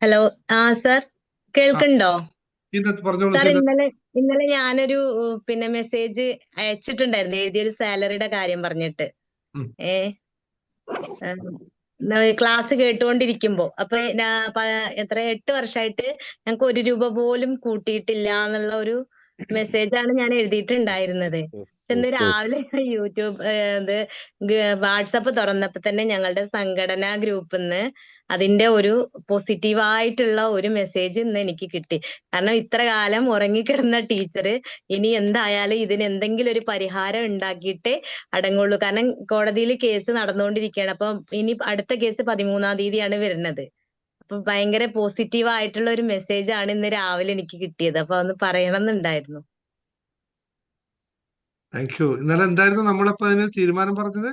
Hello. Sir ആ കേൾക്കുന്നുണ്ടോ? ഇന്നത്തെ പറഞ്ഞോളൂ സാർ, സീനത്ത്. ഇന്നലെ ഞാനൊരു പിന്നെ മെസ്സേജ് അയച്ചിട്ടുണ്ടായിരുന്നു, എഴുതിയൊരു സാലറിയുടെ കാര്യം പറഞ്ഞിട്ട്. ഉം. ഏ ക്ലാസ് കേട്ടുകൊണ്ടിരിക്കുമ്പോ അപ്പൊ എത്ര 8 വർഷമായിട്ട് ഞങ്ങൾക്ക് 1 രൂപ പോലും കൂട്ടിയിട്ടില്ല എന്നുള്ള ഒരു മെസ്സേജാണ് ഞാൻ എഴുതിയിട്ടുണ്ടായിരുന്നത്. ഇന്ന് രാവിലെ യൂട്യൂബ് ഇത് വാട്സപ്പ് തുറന്നപ്പോ തന്നെ ഞങ്ങളുടെ സംഘടനാ ഗ്രൂപ്പിൽ നിന്ന് അതിന്റെ ഒരു പോസിറ്റീവായിട്ടുള്ള ഒരു മെസ്സേജ് ഇന്ന് എനിക്ക് കിട്ടി. കാരണം ഇത്ര കാലം ഉറങ്ങിക്കിടന്ന ടീച്ചർ ഇനി എന്തായാലും ഇതിന് എന്തെങ്കിലും ഒരു പരിഹാരം ഉണ്ടാക്കിയിട്ടേ അടങ്ങുള്ളൂ. കാരണം കോടതിയിൽ കേസ് നടന്നുകൊണ്ടിരിക്കുകയാണ്. അപ്പൊ ഇനി അടുത്ത കേസ് 13-ാം തീയതിയാണ് വരുന്നത്. അപ്പൊ ഭയങ്കര പോസിറ്റീവ് ആയിട്ടുള്ള ഒരു മെസ്സേജ് ആണ് ഇന്ന് രാവിലെ എനിക്ക് കിട്ടിയത്. അപ്പൊ ഒന്ന് പറയണം എന്നുണ്ടായിരുന്നു. Thank you. ഇന്നലെ എന്തായിരുന്നു നമ്മളിപ്പോ അതിന് തീരുമാനം പറഞ്ഞത്?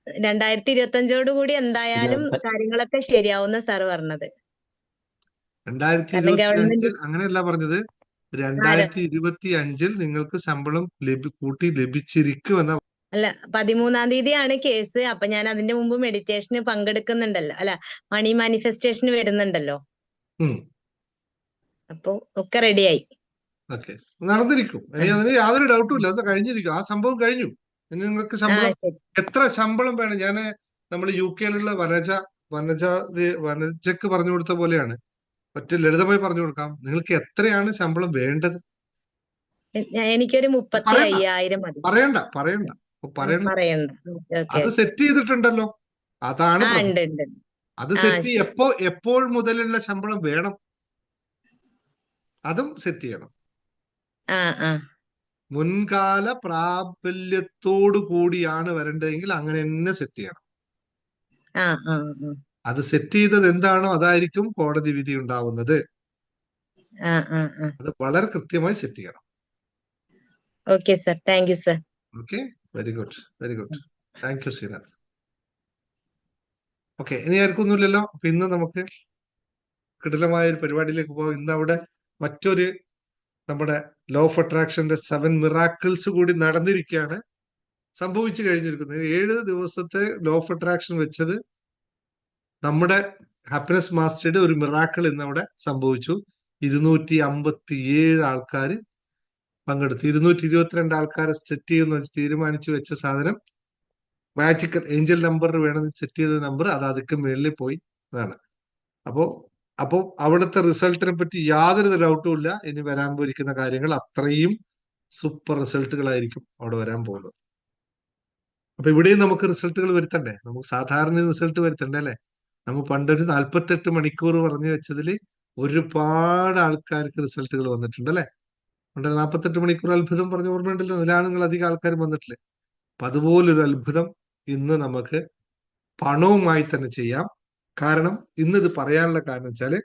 2025 കൂടി എന്തായാലും കാര്യങ്ങളൊക്കെ ശരിയാവുന്ന സാർ പറഞ്ഞത്. രണ്ടായിരത്തി കാരണം ഇരുപത്തി ഗവൺമെന്റ് അഞ്ചിൽ അങ്ങനെയല്ല പറഞ്ഞത്. ആരോ 2025 നിങ്ങൾക്ക് ശമ്പളം കൂട്ടി ലഭിച്ചിരിക്കുമെന്ന. അല്ല, 13-ാം തീയതിയാണ് കേസ്. അപ്പൊ ഞാൻ അതിന്റെ മുമ്പ് മെഡിറ്റേഷന് പങ്കെടുക്കുന്നുണ്ടല്ലോ, അല്ല മണി മാനിഫെസ്റ്റേഷന് വരുന്നുണ്ടല്ലോ. ഉം. അപ്പൊ ഒക്കെ റെഡിയായി. ഓക്കെ, നടന്നിരിക്കും. ഇനി അതിന് യാതൊരു ഡൗട്ടും ഇല്ല. അത് കഴിഞ്ഞിരിക്കും. ആ സംഭവം കഴിഞ്ഞു. ഇനി നിങ്ങൾക്ക് ശമ്പളം ശരി. എത്ര ശമ്പളം വേണം? നമ്മൾ UK-യിലുള്ള വനജക്ക് പറഞ്ഞു കൊടുത്ത പോലെയാണ്. ഒറ്റ ലളിതമായി പറഞ്ഞു കൊടുക്കാം. നിങ്ങൾക്ക് എത്രയാണ് ശമ്പളം വേണ്ടത്? എനിക്കൊരു പറയണ്ട 35,000 മതി. പറയണ്ട പറയണ്ട പറയണ്ട. പറയണ്ട. ഓക്കെ. അത് സെറ്റ് ചെയ്തിട്ടുണ്ടല്ലോ. അതാണ് ഉണ്ട് പ്രധാനം. ഉണ്ട്. അത് സെറ്റ് ശരി. എപ്പോൾ മുതലുള്ള ശമ്പളം വേണം? അതും സെറ്റ് ചെയ്യണം. ആ ആ മുൻകാല പ്രാബല്യത്തോടു കൂടിയാണ് വരേണ്ടതെങ്കിൽ അങ്ങനെ തന്നെ സെറ്റ് ചെയ്യണം. ആ ആ അത് സെറ്റ് ചെയ്തത് എന്താണോ അതായിരിക്കും കോടതി വിധി ഉണ്ടാവുന്നത്. അത് വളരെ കൃത്യമായി സെറ്റ് ചെയ്യണം. Okay sir, thank you sir. Okay, very good, very good. Thank you Srinath. Okay, ഇനി ആർക്കൊന്നുമില്ലല്ലോ. അപ്പൊ ഇന്ന് നമുക്ക് കിടിലമായ ഒരു പരിപാടിയിലേക്ക് പോകാം. ഇന്ന് അവിടെ മറ്റൊരു നമ്മുടെ ലോ ഓഫ് അട്രാക്ഷന്റെ 7 മിറാക്കിൾസ് കൂടി നടന്നിരിക്കുകയാണ്, സംഭവിച്ചു കഴിഞ്ഞിരിക്കുന്നത്. 7 ദിവസത്തെ ലോ ഓഫ് അട്രാക്ഷൻ വെച്ചത് നമ്മുടെ ഹാപ്പിനെസ് മാസ്റ്ററുടെ ഒരു മിറാക്കിൾ ഇന്ന് അവിടെ സംഭവിച്ചു. 257 ആൾക്കാർ പങ്കെടുത്തു. 222 ആൾക്കാരെ സെറ്റ് ചെയ്യുന്ന തീരുമാനിച്ചു വെച്ച സാധനം മാജിക്കൽ ഏഞ്ചൽ നമ്പർ വേണമെന്ന് സെറ്റ് ചെയ്ത നമ്പർ അത് അതിക്ക് മേളിൽ പോയി. അതാണ്. അപ്പോ അപ്പോ അവിടുത്തെ റിസൾട്ടിനെ പറ്റി യാതൊരു ഡൗട്ടും ഇല്ല. ഇനി വരാൻ പോയിരിക്കുന്ന കാര്യങ്ങൾ അത്രയും സൂപ്പർ റിസൾട്ടുകളായിരിക്കും അവിടെ വരാൻ പോകുന്നത്. അപ്പൊ ഇവിടെയും നമുക്ക് റിസൾട്ടുകൾ വരുത്തണ്ടേ? നമുക്ക് സാധാരണ റിസൾട്ട് വരുത്തണ്ടേ അല്ലെ? നമ്മൾ പണ്ടൊരു 48 മണിക്കൂർ പറഞ്ഞു വെച്ചതിൽ ഒരുപാട് ആൾക്കാർക്ക് റിസൾട്ടുകൾ വന്നിട്ടുണ്ട് അല്ലെ? പണ്ട് 48 മണിക്കൂർ അത്ഭുതം പറഞ്ഞ ഓർമ്മയുണ്ടല്ലോ. അതിലാണെങ്കിൽ അധികം ആൾക്കാർ വന്നിട്ടില്ലേ? അപ്പൊ അതുപോലൊരു അത്ഭുതം ഇന്ന് നമുക്ക് പണവുമായി തന്നെ ചെയ്യാം. കാരണം ഇന്നിത് പറയാനുള്ള കാരണം വെച്ചാല്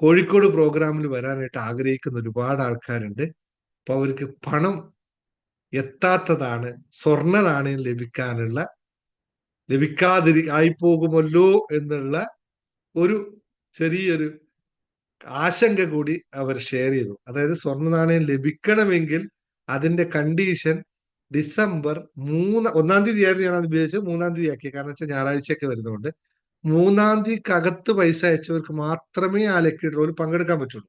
കോഴിക്കോട് പ്രോഗ്രാമിൽ വരാനായിട്ട് ആഗ്രഹിക്കുന്ന ഒരുപാട് ആൾക്കാരുണ്ട്. അപ്പൊ അവർക്ക് പണം എത്താത്തതാണ്. സ്വർണ്ണ നാണയം ആയി പോകുമല്ലോ എന്നുള്ള ഒരു ചെറിയൊരു ആശങ്ക കൂടി അവർ ഷെയർ ചെയ്തു. അതായത് സ്വർണ്ണ നാണയം ലഭിക്കണമെങ്കിൽ അതിന്റെ കണ്ടീഷൻ ഡിസംബർ 1-ാം തീയതി ആയിരുന്നു ഞാൻ ഉപയോഗിച്ചത്. 3-ാം തീയതി ആക്കി. കാരണം വെച്ചാൽ ഞായറാഴ്ചയൊക്കെ വരുന്നതുകൊണ്ട് 3-ാം തീയതിക്കകത്ത് പൈസ അയച്ചവർക്ക് മാത്രമേ ആ ലക്കി ഡ്രോയിൽ പങ്കെടുക്കാൻ പറ്റുള്ളൂ.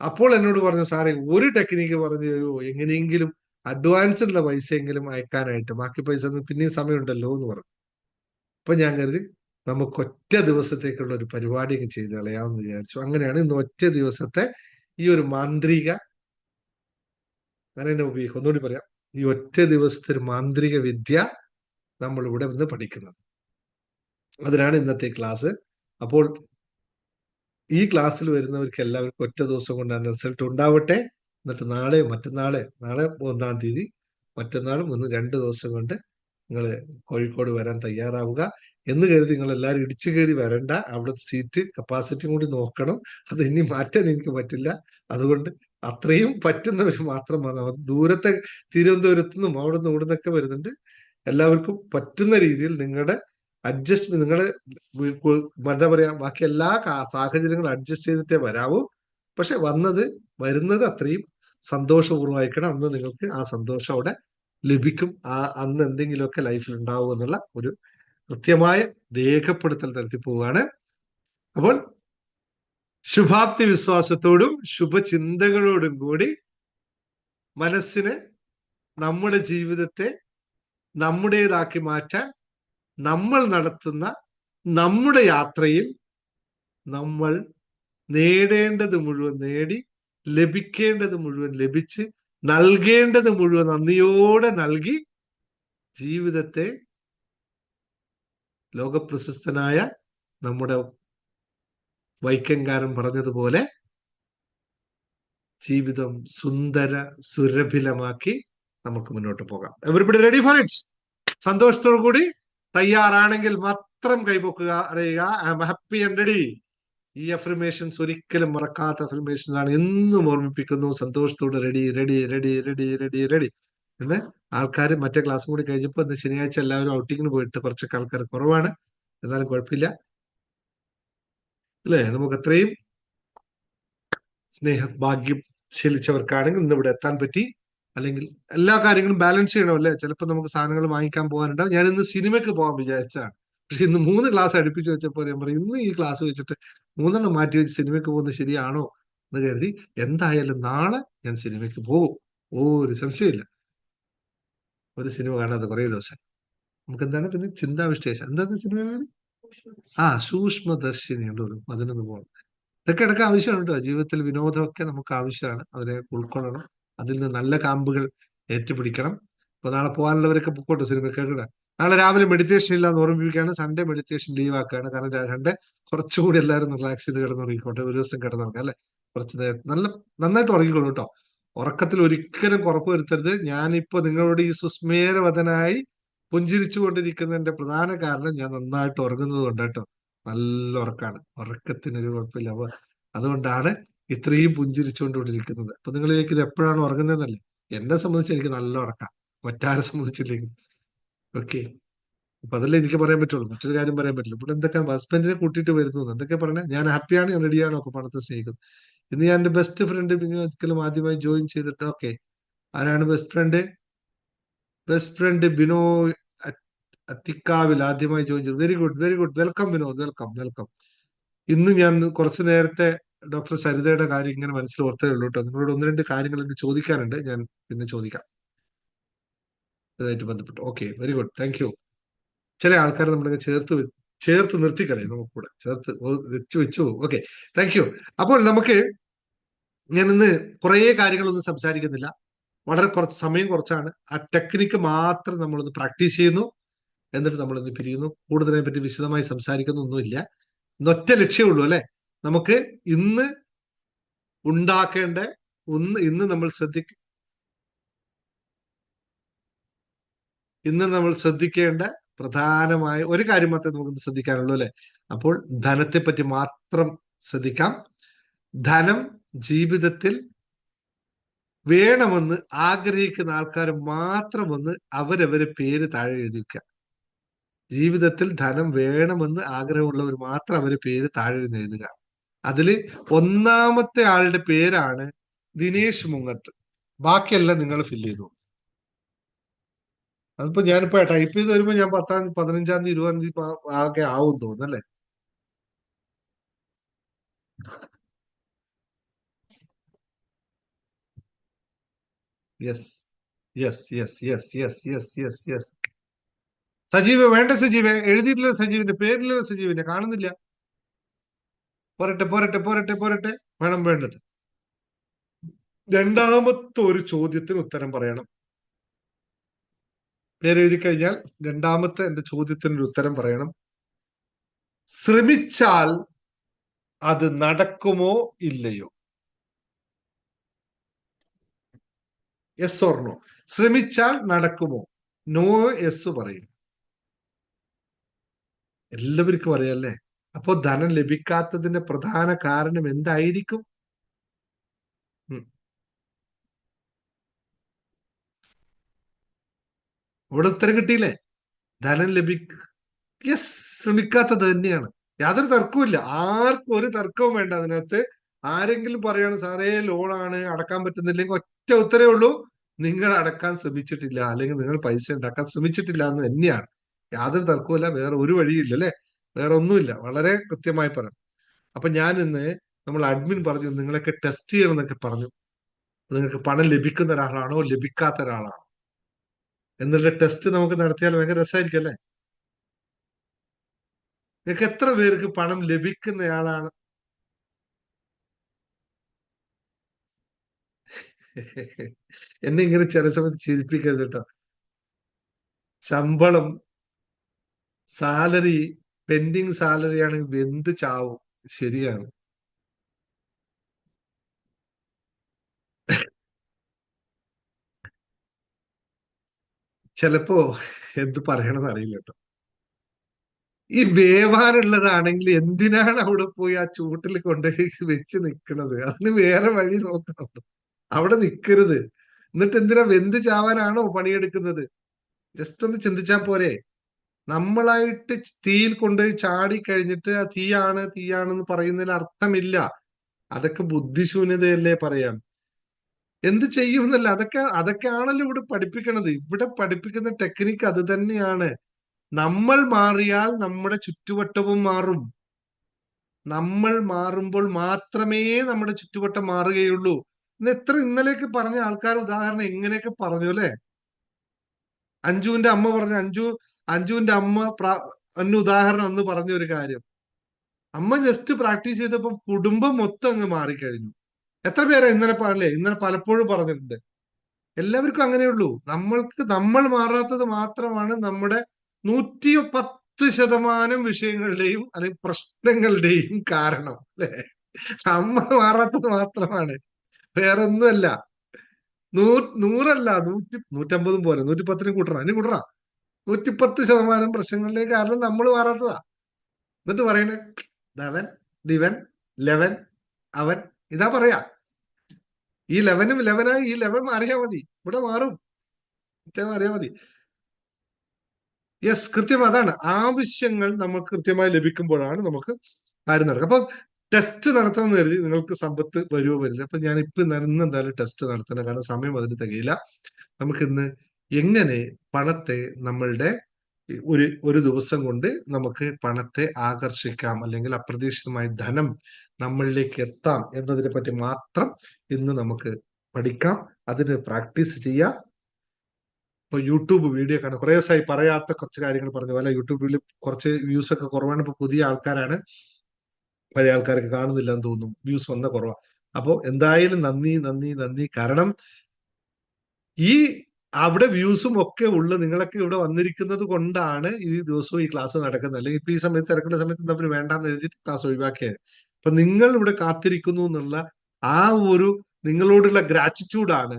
അപ്പോൾ എന്നോട് പറഞ്ഞു, സാറേ ഒരു ടെക്നിക്ക് പറഞ്ഞു തരുമോ, എങ്ങനെയെങ്കിലും അഡ്വാൻസിലുള്ള പൈസയെങ്കിലും അയക്കാനായിട്ട്, ബാക്കി പൈസ പിന്നെയും സമയമുണ്ടല്ലോ എന്ന് പറഞ്ഞു. അപ്പൊ ഞാൻ കരുതി നമുക്ക് ഒറ്റ ദിവസത്തേക്കുള്ള ഒരു പരിപാടി ചെയ്ത് കളയാമെന്ന് വിചാരിച്ചു. അങ്ങനെയാണ് ഇന്ന് ഒറ്റ ദിവസത്തെ ഈ ഒരു മാന്ത്രിക, അങ്ങനെ തന്നെ ഉപയോഗിക്കും. ഒന്നുകൂടി പറയാം, ഈ ഒറ്റ ദിവസത്തെ ഒരു മാന്ത്രിക വിദ്യ നമ്മൾ ഇവിടെ നിന്ന് പഠിക്കുന്നത്. അതിനാണ് ഇന്നത്തെ ക്ലാസ്. അപ്പോൾ ഈ ക്ലാസ്സിൽ വരുന്നവർക്ക് എല്ലാവർക്കും ഒറ്റ ദിവസം കൊണ്ടാണ് റിസൾട്ട് ഉണ്ടാവട്ടെ. എന്നിട്ട് നാളെ 1-ാം തീയതി, മറ്റന്നാളും 2 ദിവസം കൊണ്ട് നിങ്ങൾ കോഴിക്കോട് വരാൻ തയ്യാറാവുക എന്ന് കരുതി നിങ്ങൾ എല്ലാവരും ഇടിച്ചു കയറി വരണ്ട. അവിടുത്തെ സീറ്റ് കപ്പാസിറ്റിയും കൂടി നോക്കണം. അത് ഇനി മാറ്റാൻ എനിക്ക് പറ്റില്ല. അതുകൊണ്ട് അത്രയും പറ്റുന്നവർ മാത്രം വന്നാൽ. ദൂരത്തെ തിരുവനന്തപുരത്തു നിന്നും അവിടെ നിന്ന് ഇവിടുന്നൊക്കെ വരുന്നുണ്ട്. എല്ലാവർക്കും പറ്റുന്ന രീതിയിൽ നിങ്ങളുടെ അഡ്ജസ്റ്റ്മെന്റ്, നിങ്ങളുടെ എന്താ പറയാ, ബാക്കി എല്ലാ സാഹചര്യങ്ങളും അഡ്ജസ്റ്റ് ചെയ്തിട്ടേ വരാവൂ. പക്ഷെ വരുന്നത് അത്രയും സന്തോഷപൂർവ്വമായിരിക്കണം. അന്ന് നിങ്ങൾക്ക് ആ സന്തോഷം അവിടെ ലഭിക്കും. അന്ന് എന്തെങ്കിലുമൊക്കെ ലൈഫിൽ ഉണ്ടാവും എന്നുള്ള ഒരു കൃത്യമായ രേഖപ്പെടുത്തൽ തരത്തിൽ പോവുകയാണ്. അപ്പോൾ ശുഭാപ്തി വിശ്വാസത്തോടും ശുഭചിന്തകളോടും കൂടി മനസ്സിന് നമ്മുടെ ജീവിതത്തെ നമ്മുടേതാക്കി മാറ്റാൻ നമ്മൾ നടത്തുന്ന നമ്മുടെ യാത്രയിൽ നമ്മൾ നേടേണ്ടത് മുഴുവൻ നേടി, ലഭിക്കേണ്ടത് മുഴുവൻ ലഭിച്ച്, നൽകേണ്ടത് മുഴുവൻ നന്ദിയോടെ നൽകി ജീവിതത്തെ ലോകപ്രശസ്തനായ നമ്മുടെ വൈക്കംകാരൻ പറഞ്ഞതുപോലെ ജീവിതം സുന്ദര സുരഭിലമാക്കി നമുക്ക് മുന്നോട്ട് പോകാം. Everybody ready for it? സന്തോഷത്തോടു കൂടി തയ്യാറാണെങ്കിൽ മാത്രം കൈപൊക്കുക, അറിയുക I am happy and ready. ഈ അഫർമേഷൻസ് ഒരിക്കലും മറക്കാത്ത അഫർമേഷൻസ് ആണ്. എന്നും ഓർമ്മിപ്പിക്കുന്നു, സന്തോഷത്തോടെ ready ready ready ready ready ready എന്ന്. ആൾക്കാർ മറ്റേ ക്ലാസ് കൂടി കഴിഞ്ഞപ്പോൾ ഇന്ന് ശനിയാഴ്ച എല്ലാവരും ഔട്ടിങ്ങിന് പോയിട്ട് കുറച്ചൊക്കെ ആൾക്കാർ കുറവാണ്. എന്നാലും കുഴപ്പമില്ല അല്ലേ? നമുക്ക് അത്രയും സ്നേഹഭാഗ്യം ശീലിച്ചവർക്കാണെങ്കിൽ ഇന്ന് ഇവിടെ എത്താൻ പറ്റി. അല്ലെങ്കിൽ എല്ലാ കാര്യങ്ങളും ബാലൻസ് ചെയ്യണമല്ലേ? ചിലപ്പോൾ നമുക്ക് സാധനങ്ങൾ വാങ്ങിക്കാൻ പോകാനുണ്ടാവും. ഞാൻ ഇന്ന് സിനിമയ്ക്ക് പോകാൻ വിചാരിച്ചതാണ്. പക്ഷെ ഇന്ന് 3 ക്ലാസ് അടുപ്പിച്ച് വെച്ചപ്പോൾ ഞാൻ പറയും ഇന്ന് ഈ ക്ലാസ് വെച്ചിട്ട് 3 മാറ്റി വെച്ച് സിനിമയ്ക്ക് പോകുന്നത് ശരിയാണോ എന്ന് കരുതി എന്തായാലും നാളെ ഞാൻ സിനിമയ്ക്ക് പോകും. ഒരു സംശയമില്ല. ഒരു സിനിമ കാണാതെ കുറേ ദിവസം. നമുക്ക് എന്താണ് പിന്നെ ചിന്താവിഷ്ടേഷം എന്താണ് സിനിമ? സൂക്ഷ്മദർശിനി ഉണ്ട്, ഒരു 11 പോകണം. ഇതൊക്കെ ഇടയ്ക്ക് ആവശ്യമാണ് കേട്ടോ. ജീവിതത്തിൽ വിനോദമൊക്കെ നമുക്ക് ആവശ്യമാണ്. അതിനെ ഉൾക്കൊള്ളണം. അതിൽ നിന്ന് നല്ല കാമ്പുകൾ ഏറ്റുപിടിക്കണം. അപ്പൊ നാളെ പോകാനുള്ളവരൊക്കെ പൊക്കോട്ടെ സിനിമ കേൾക്കണ. നാളെ രാവിലെ മെഡിറ്റേഷൻ ഇല്ലാന്ന് ഓർമ്മിപ്പിക്കുകയാണ്. സൺഡേ മെഡിറ്റേഷൻ ലീവ് ആക്കുകയാണ്. കാരണം സൺഡേ കുറച്ചുകൂടി എല്ലാവരും റിലാക്സ് ചെയ്ത് കിടന്നുറങ്ങിക്കോട്ടെ. ഒരു ദിവസം കിടന്നുറങ്ങാം അല്ലെ? കുറച്ച് നേരം നന്നായിട്ട് ഉറങ്ങിക്കോളൂ കേട്ടോ. ഉറക്കത്തിൽ ഒരിക്കലും കുറപ്പ് വരുത്തരുത്. ഞാനിപ്പോ നിങ്ങളോട് ഈ സുസ്മേരവദനായി പുഞ്ചിരിച്ചു കൊണ്ടിരിക്കുന്നതിന്റെ പ്രധാന കാരണം ഞാൻ നന്നായിട്ട് ഉറങ്ങുന്നത് കൊണ്ടാട്ടോ. നല്ല ഉറക്കാണ്, ഉറക്കത്തിനൊരു കുഴപ്പമില്ല. അപ്പൊ അതുകൊണ്ടാണ് ഇത്രയും പുഞ്ചിരിച്ചുകൊണ്ടിരിക്കുന്നത്. അപ്പൊ നിങ്ങളിലേക്ക് ഇത് എപ്പോഴാണ് ഉറങ്ങുന്നതെന്നല്ലേ? എന്നെ സംബന്ധിച്ച് എനിക്ക് നല്ല ഉറക്കാം, മറ്റാരെ സംബന്ധിച്ചില്ലെങ്കിൽ. ഓക്കെ, അപ്പൊ അതല്ലേ എനിക്ക് പറയാൻ പറ്റുള്ളൂ, മറ്റൊരു കാര്യം പറയാൻ പറ്റില്ല. ഇവിടെ എന്തൊക്കെ ഹസ്ബൻഡിനെ കൂട്ടിയിട്ട് വരുന്നു എന്തൊക്കെ പറഞ്ഞേ? ഞാൻ ഹാപ്പിയാണ്, ഞാൻ റെഡിയാണ്, ഒക്കെ പണത്തെ സ്നേഹിക്കുന്നു. ഇന്ന് ഞാൻ എന്റെ ബെസ്റ്റ് ഫ്രണ്ട് ഒരിക്കലും ആദ്യമായി ജോയിൻ ചെയ്തിട്ട്. ഓക്കെ, ആരാണ് best friend? Best friend Binoy അത്തിക്കാവിൽ ആദ്യമായി ജോയിൻ ചെയ്തു. Very good, very good. Welcome Vinod, welcome welcome. ഇന്ന് ഞാൻ കുറച്ചു നേരത്തെ ഡോക്ടർ സരിതയുടെ കാര്യം ഇങ്ങനെ മനസ്സിൽ ഓർത്തേ ഉള്ളൂ കേട്ടോ. നിങ്ങളോട് 1-2 കാര്യങ്ങൾ എനിക്ക് ചോദിക്കാനുണ്ട്. ഞാൻ പിന്നെ ചോദിക്കാം ഇതായിട്ട് ബന്ധപ്പെട്ട്. Okay, very good, thank U. ചില ആൾക്കാർ നമ്മളൊക്കെ ചേർത്ത് നിർത്തിക്കളയും, നമുക്കൂടെ ചേർത്ത് വെച്ചു. Okay, thank U. അപ്പോൾ ഞാൻ ഇന്ന് കുറേ കാര്യങ്ങളൊന്നും സംസാരിക്കുന്നില്ല. വളരെ സമയം കുറച്ചാണ്. ആ ടെക്നിക്ക് മാത്രം നമ്മളൊന്ന് പ്രാക്ടീസ് ചെയ്യുന്നു, എന്നിട്ട് നമ്മളിന്ന് പിരിയുന്നു. കൂടുതലിനെ പറ്റി വിശദമായി സംസാരിക്കുന്നൊന്നുമില്ല. ഇന്നൊറ്റ ലക്ഷ്യമുള്ളൂ അല്ലെ? നമുക്ക് ഇന്ന് ഉണ്ടാക്കേണ്ട ഇന്ന് നമ്മൾ ശ്രദ്ധിക്കേണ്ട പ്രധാനമായ ഒരു കാര്യം മാത്രമേ നമുക്ക് ശ്രദ്ധിക്കാനുള്ളൂ അല്ലെ? അപ്പോൾ ധനത്തെ പറ്റി മാത്രം ശ്രദ്ധിക്കാം. ധനം ജീവിതത്തിൽ വേണമെന്ന് ആഗ്രഹിക്കുന്ന ആൾക്കാർ മാത്രം വന്ന് അവരവരെ പേര് താഴെ എഴുതി വെക്കുക. ജീവിതത്തിൽ ധനം വേണമെന്ന് ആഗ്രഹമുള്ളവർ മാത്രം അവരെ പേര് താഴെ എഴുതുക. അതില് 1ാമത്തെ ആളുടെ പേരാണ് ദിനേശ് മുങ്ങത്ത്. ബാക്കിയെല്ലാം നിങ്ങൾ ഫില്ല് ചെയ്തു. അതിപ്പോ ഞാനിപ്പോ ടൈപ്പ് ചെയ്ത് വരുമ്പോ ഞാൻ 15-ാം തീയതി 20-ാം തീയതി ആകെ ആവും തോന്നുന്നല്ലേ? Yes yes yes yes yes yes yes yes. Sajeev വേണ്ട, സജീവ് എഴുതിയിട്ടില്ല, സജീവിന്റെ പേരില്ല, സജീവിനെ കാണുന്നില്ല. പോരട്ടെ പോരട്ടെ പോരട്ടെ പോരട്ടെ, വേണം വേണ്ടത്. 2ാമത്തെ ഒരു ചോദ്യത്തിന് ഉത്തരം പറയണം. പേരെഴുതി കഴിഞ്ഞാൽ 2ാമത്തെ എന്റെ ചോദ്യത്തിനൊരു ഉത്തരം പറയണം. ശ്രമിച്ചാൽ അത് നടക്കുമോ ഇല്ലയോ? Yes or no? ശ്രമിച്ചാൽ നടക്കുമോ? നോ യെസ് പറയും. എല്ലാവർക്കും അറിയാല്ലേ? അപ്പോ ധനം ലഭിക്കാത്തതിന്റെ പ്രധാന കാരണം എന്തായിരിക്കും? ഇവിടെ ഉത്തരം കിട്ടിയില്ലേ? ധനം യെസ്, ശ്രമിക്കാത്തത് തന്നെയാണ്. യാതൊരു തർക്കവുമില്ല. ആർക്കും ഒരു തർക്കവും വേണ്ട അതിനകത്ത്. ആരെങ്കിലും പറയാണ് സാറേ ലോണാണ് അടക്കാൻ പറ്റുന്നില്ലെങ്കിൽ ഒറ്റ ഉത്തരേ ഉള്ളൂ, നിങ്ങൾ അടക്കാൻ ശ്രമിച്ചിട്ടില്ല, അല്ലെങ്കിൽ നിങ്ങൾ പൈസ ഉണ്ടാക്കാൻ ശ്രമിച്ചിട്ടില്ല എന്ന് തന്നെയാണ്. യാതൊരു തർക്കവുമില്ല. വേറെ ഒരു വഴിയില്ല അല്ലെ? വേറെ ഒന്നുമില്ല. വളരെ കൃത്യമായി പറയാം. അപ്പൊ ഞാൻ ഇന്ന് നമ്മൾ അഡ്മിൻ പറഞ്ഞു നിങ്ങളൊക്കെ ടെസ്റ്റ് ചെയ്യണം എന്നൊക്കെ പറഞ്ഞു. നിങ്ങൾക്ക് പണം ലഭിക്കുന്ന ഒരാളാണോ ലഭിക്കാത്ത ഒരാളാണോ എന്നുള്ള ടെസ്റ്റ് നമുക്ക് നടത്തിയാൽ ഭയങ്കര രസമായിരിക്കും അല്ലേ? നിങ്ങൾക്ക് എത്ര പേർക്ക് പണം ലഭിക്കുന്നയാളാണ്? എന്നെ ഇങ്ങനെ ചില സമയത്ത് ചിരിപ്പിക്കരുത് കേട്ടോ. ശമ്പളം, സാലറി, പെൻഡിങ് സാലറി ആണെങ്കിൽ വെന്ത് ചാവും. ശരിയാണ്. ചിലപ്പോ എന്ത് പറയണമെന്ന് അറിയില്ല കേട്ടോ. ഈ വേവാനുള്ളതാണെങ്കിൽ എന്തിനാണ് അവിടെ പോയി ആ ചൂട്ടിൽ കൊണ്ടുപോയി വെച്ച് നിൽക്കുന്നത്? അതിന് വേറെ വഴി നോക്കണം. അവിടെ നിൽക്കരുത്. എന്നിട്ട് എന്തിനാ വെന്ത് ചാവാനാണോ പണിയെടുക്കുന്നത്? ജസ്റ്റ് ഒന്ന് ചിന്തിച്ചാ പോരെ. നമ്മളായിട്ട് തീയിൽ കൊണ്ടുപോയി ചാടി കഴിഞ്ഞിട്ട് ആ തീയാണെന്ന് പറയുന്നതിൽ അർത്ഥമില്ല. അതൊക്കെ ബുദ്ധിശൂന്യതയല്ലേ പറയാം. എന്ത് ചെയ്യുമെന്നല്ല, അതൊക്കെയാണല്ലോ ഇവിടെ പഠിപ്പിക്കണത്. ഇവിടെ പഠിപ്പിക്കുന്ന ടെക്നിക്ക് അത് തന്നെയാണ്. നമ്മൾ മാറിയാൽ നമ്മുടെ ചുറ്റുവട്ടവും മാറും. നമ്മൾ മാറുമ്പോൾ മാത്രമേ നമ്മുടെ ചുറ്റുവട്ടം മാറുകയുള്ളൂ. ഇന്നലെയൊക്കെ പറഞ്ഞ ആൾക്കാർ ഉദാഹരണം എങ്ങനെയൊക്കെ പറഞ്ഞു അല്ലെ? അഞ്ജുവിന്റെ അമ്മ പറഞ്ഞു, അഞ്ജുവിന്റെ അമ്മ അന്ന് ഉദാഹരണം അന്ന് പറഞ്ഞ ഒരു കാര്യം. അമ്മ ജസ്റ്റ് പ്രാക്ടീസ് ചെയ്തപ്പോ കുടുംബം മൊത്തം അങ്ങ് മാറിക്കഴിഞ്ഞു. എത്ര പേരാ ഇന്നലെ പറഞ്ഞേ? ഇന്നലെ പലപ്പോഴും പറഞ്ഞിട്ടുണ്ട്. എല്ലാവർക്കും അങ്ങനെയുള്ളൂ. നമ്മൾ മാറാത്തത് മാത്രമാണ് നമ്മുടെ 110% വിഷയങ്ങളുടെയും അല്ലെങ്കിൽ പ്രശ്നങ്ങളുടെയും കാരണം അല്ലെ? നമ്മൾ മാറാത്തത് മാത്രമാണ്, വേറൊന്നുമല്ല. 100 150 പോലെ 110 കൂട്ടണം, അതിന് കൂട്ടണം. 110% പ്രശ്നങ്ങളുടെയും കാരണം നമ്മൾ മാറാത്തതാ. എന്നിട്ട് പറയണേ അവൻ, ദിവൻ, ലെവൻ, അവൻ, ഇതാ പറയാ. ഈ ലെവനായി ഈ ലെവൻ മാറിയാ മതി, ഇവിടെ മാറും. അറിയാ മതി. യെസ്, കൃത്യം അതാണ്. ആവശ്യങ്ങൾ നമുക്ക് കൃത്യമായി ലഭിക്കുമ്പോഴാണ് നമുക്ക് കാര്യം നടക്കുക. അപ്പൊ ടെസ്റ്റ് നടത്തണമെന്ന് കരുതി നിങ്ങൾക്ക് സമ്പത്ത് വരുമോ വരില്ല. അപ്പൊ ഞാൻ ഇന്ന് എന്തായാലും ടെസ്റ്റ് നടത്തണം, കാരണം സമയം അതിന് തികയില്ല. നമുക്കിന്ന് എങ്ങനെ പണത്തെ നമ്മളുടെ ഒരു ദിവസം കൊണ്ട് നമുക്ക് പണത്തെ ആകർഷിക്കാം, അല്ലെങ്കിൽ അപ്രതീക്ഷിതമായ ധനം നമ്മളിലേക്ക് എത്താം എന്നതിനെ പറ്റി മാത്രം ഇന്ന് നമുക്ക് പഠിക്കാം. അതിന് പ്രാക്ടീസ് ചെയ്യാം. ഇപ്പൊ യൂട്യൂബ് വീഡിയോ കാണാം. കുറെ ദിവസമായി പറയാത്ത കുറച്ച് കാര്യങ്ങൾ പറഞ്ഞ പോലെ യൂട്യൂബിൽ കുറച്ച് വ്യൂസ് ഒക്കെ കുറവാണ്. ഇപ്പൊ പുതിയ ആൾക്കാരാണ്, പഴയ ആൾക്കാരൊക്കെ കാണുന്നില്ല എന്ന് തോന്നുന്നു. വ്യൂസ് വന്ന കുറവാണ്. അപ്പോ എന്തായാലും നന്ദി. കാരണം ഈ അവിടെ വ്യൂസും ഒക്കെ ഉള്ള നിങ്ങളൊക്കെ ഇവിടെ വന്നിരിക്കുന്നത് കൊണ്ടാണ് ഈ ദിവസവും ഈ ക്ലാസ് നടക്കുന്നത്. അല്ലെങ്കിൽ ഇപ്പൊ ഈ സമയത്ത് തിരക്കുള്ള സമയത്ത് നമ്മൾ വേണ്ടാന്ന് എഴുതിയിട്ട് ക്ലാസ് ഒഴിവാക്കിയത്. അപ്പൊ നിങ്ങൾ ഇവിടെ കാത്തിരിക്കുന്നു എന്നുള്ള ആ ഒരു നിങ്ങളോടുള്ള ഗ്രാറ്റിറ്റ്യൂഡാണ്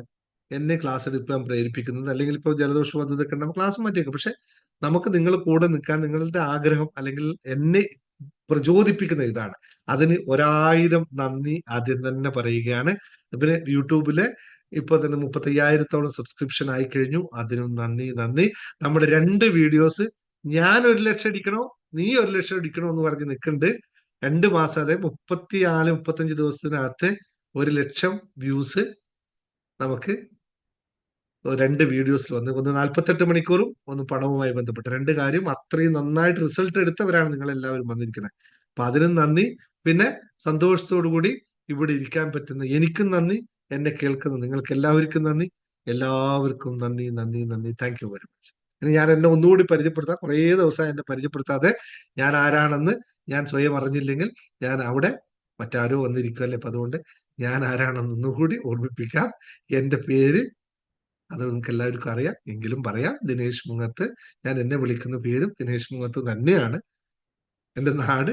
എന്നെ ക്ലാസ് എടുക്കാൻ പ്രേരിപ്പിക്കുന്നത്. അല്ലെങ്കിൽ ഇപ്പോൾ ജലദോഷം അതൊക്കെ ഉണ്ടാകുമ്പോൾ ക്ലാസ് മാറ്റിയേക്കും. പക്ഷെ നമുക്ക് നിങ്ങൾ കൂടെ നിൽക്കാൻ നിങ്ങളുടെ ആഗ്രഹം അല്ലെങ്കിൽ എന്നെ പ്രചോദിപ്പിക്കുന്ന ഇതാണ്. അതിന് 1000 നന്ദി ആദ്യം തന്നെ പറയുകയാണ്. പിന്നെ യൂട്യൂബിലെ ഇപ്പൊ തന്നെ 35,000 സബ്സ്ക്രിപ്ഷൻ ആയി കഴിഞ്ഞു. അതിനും നന്ദി. നമ്മുടെ 2 വീഡിയോസ് ഞാൻ 1 ലക്ഷം അടിക്കണോ നീ 1 ലക്ഷം അടിക്കണോ എന്ന് പറഞ്ഞ് നിൽക്കുന്നുണ്ട്. 2 മാസം, അതായത് 34-35 ദിവസത്തിനകത്ത് 1 ലക്ഷം വ്യൂസ് നമുക്ക് 2 വീഡിയോസിൽ വന്ന്, ഒന്ന് 48 മണിക്കൂറും ഒന്ന് പണവുമായി ബന്ധപ്പെട്ട് 2 കാര്യം. അത്രയും നന്നായിട്ട് റിസൾട്ട് എടുത്തവരാണ് നിങ്ങൾ എല്ലാവരും വന്നിരിക്കുന്നത്. അപ്പൊ അതിനും നന്ദി. പിന്നെ സന്തോഷത്തോടു കൂടി ഇവിടെ ഇരിക്കാൻ പറ്റുന്ന എനിക്കും നന്ദി, എന്നെ കേൾക്കുന്ന നിങ്ങൾക്ക് എല്ലാവർക്കും നന്ദി. എല്ലാവർക്കും നന്ദി. Thank you very much. ഇനി ഞാൻ എന്നെ ഒന്നുകൂടി പരിചയപ്പെടുത്താം. കുറേ ദിവസമായി എന്നെ പരിചയപ്പെടുത്താതെ. ഞാൻ ആരാണെന്ന് ഞാൻ സ്വയം അറിഞ്ഞില്ലെങ്കിൽ ഞാൻ അവിടെ മറ്റാരോ വന്നിരിക്കുമല്ലേ. അപ്പൊ അതുകൊണ്ട് ഞാൻ ആരാണെന്ന് ഒന്നുകൂടി ഓർമ്മിപ്പിക്കാം. എന്റെ പേര് അത് നിങ്ങൾക്ക് എല്ലാവർക്കും അറിയാം, എങ്കിലും പറയാം. ദിനേശ് മുങ്ങത്ത്. ഞാൻ എന്നെ വിളിക്കുന്ന പേരും ദിനേശ് മുങ്ങത്ത് തന്നെയാണ്. എന്റെ നാട്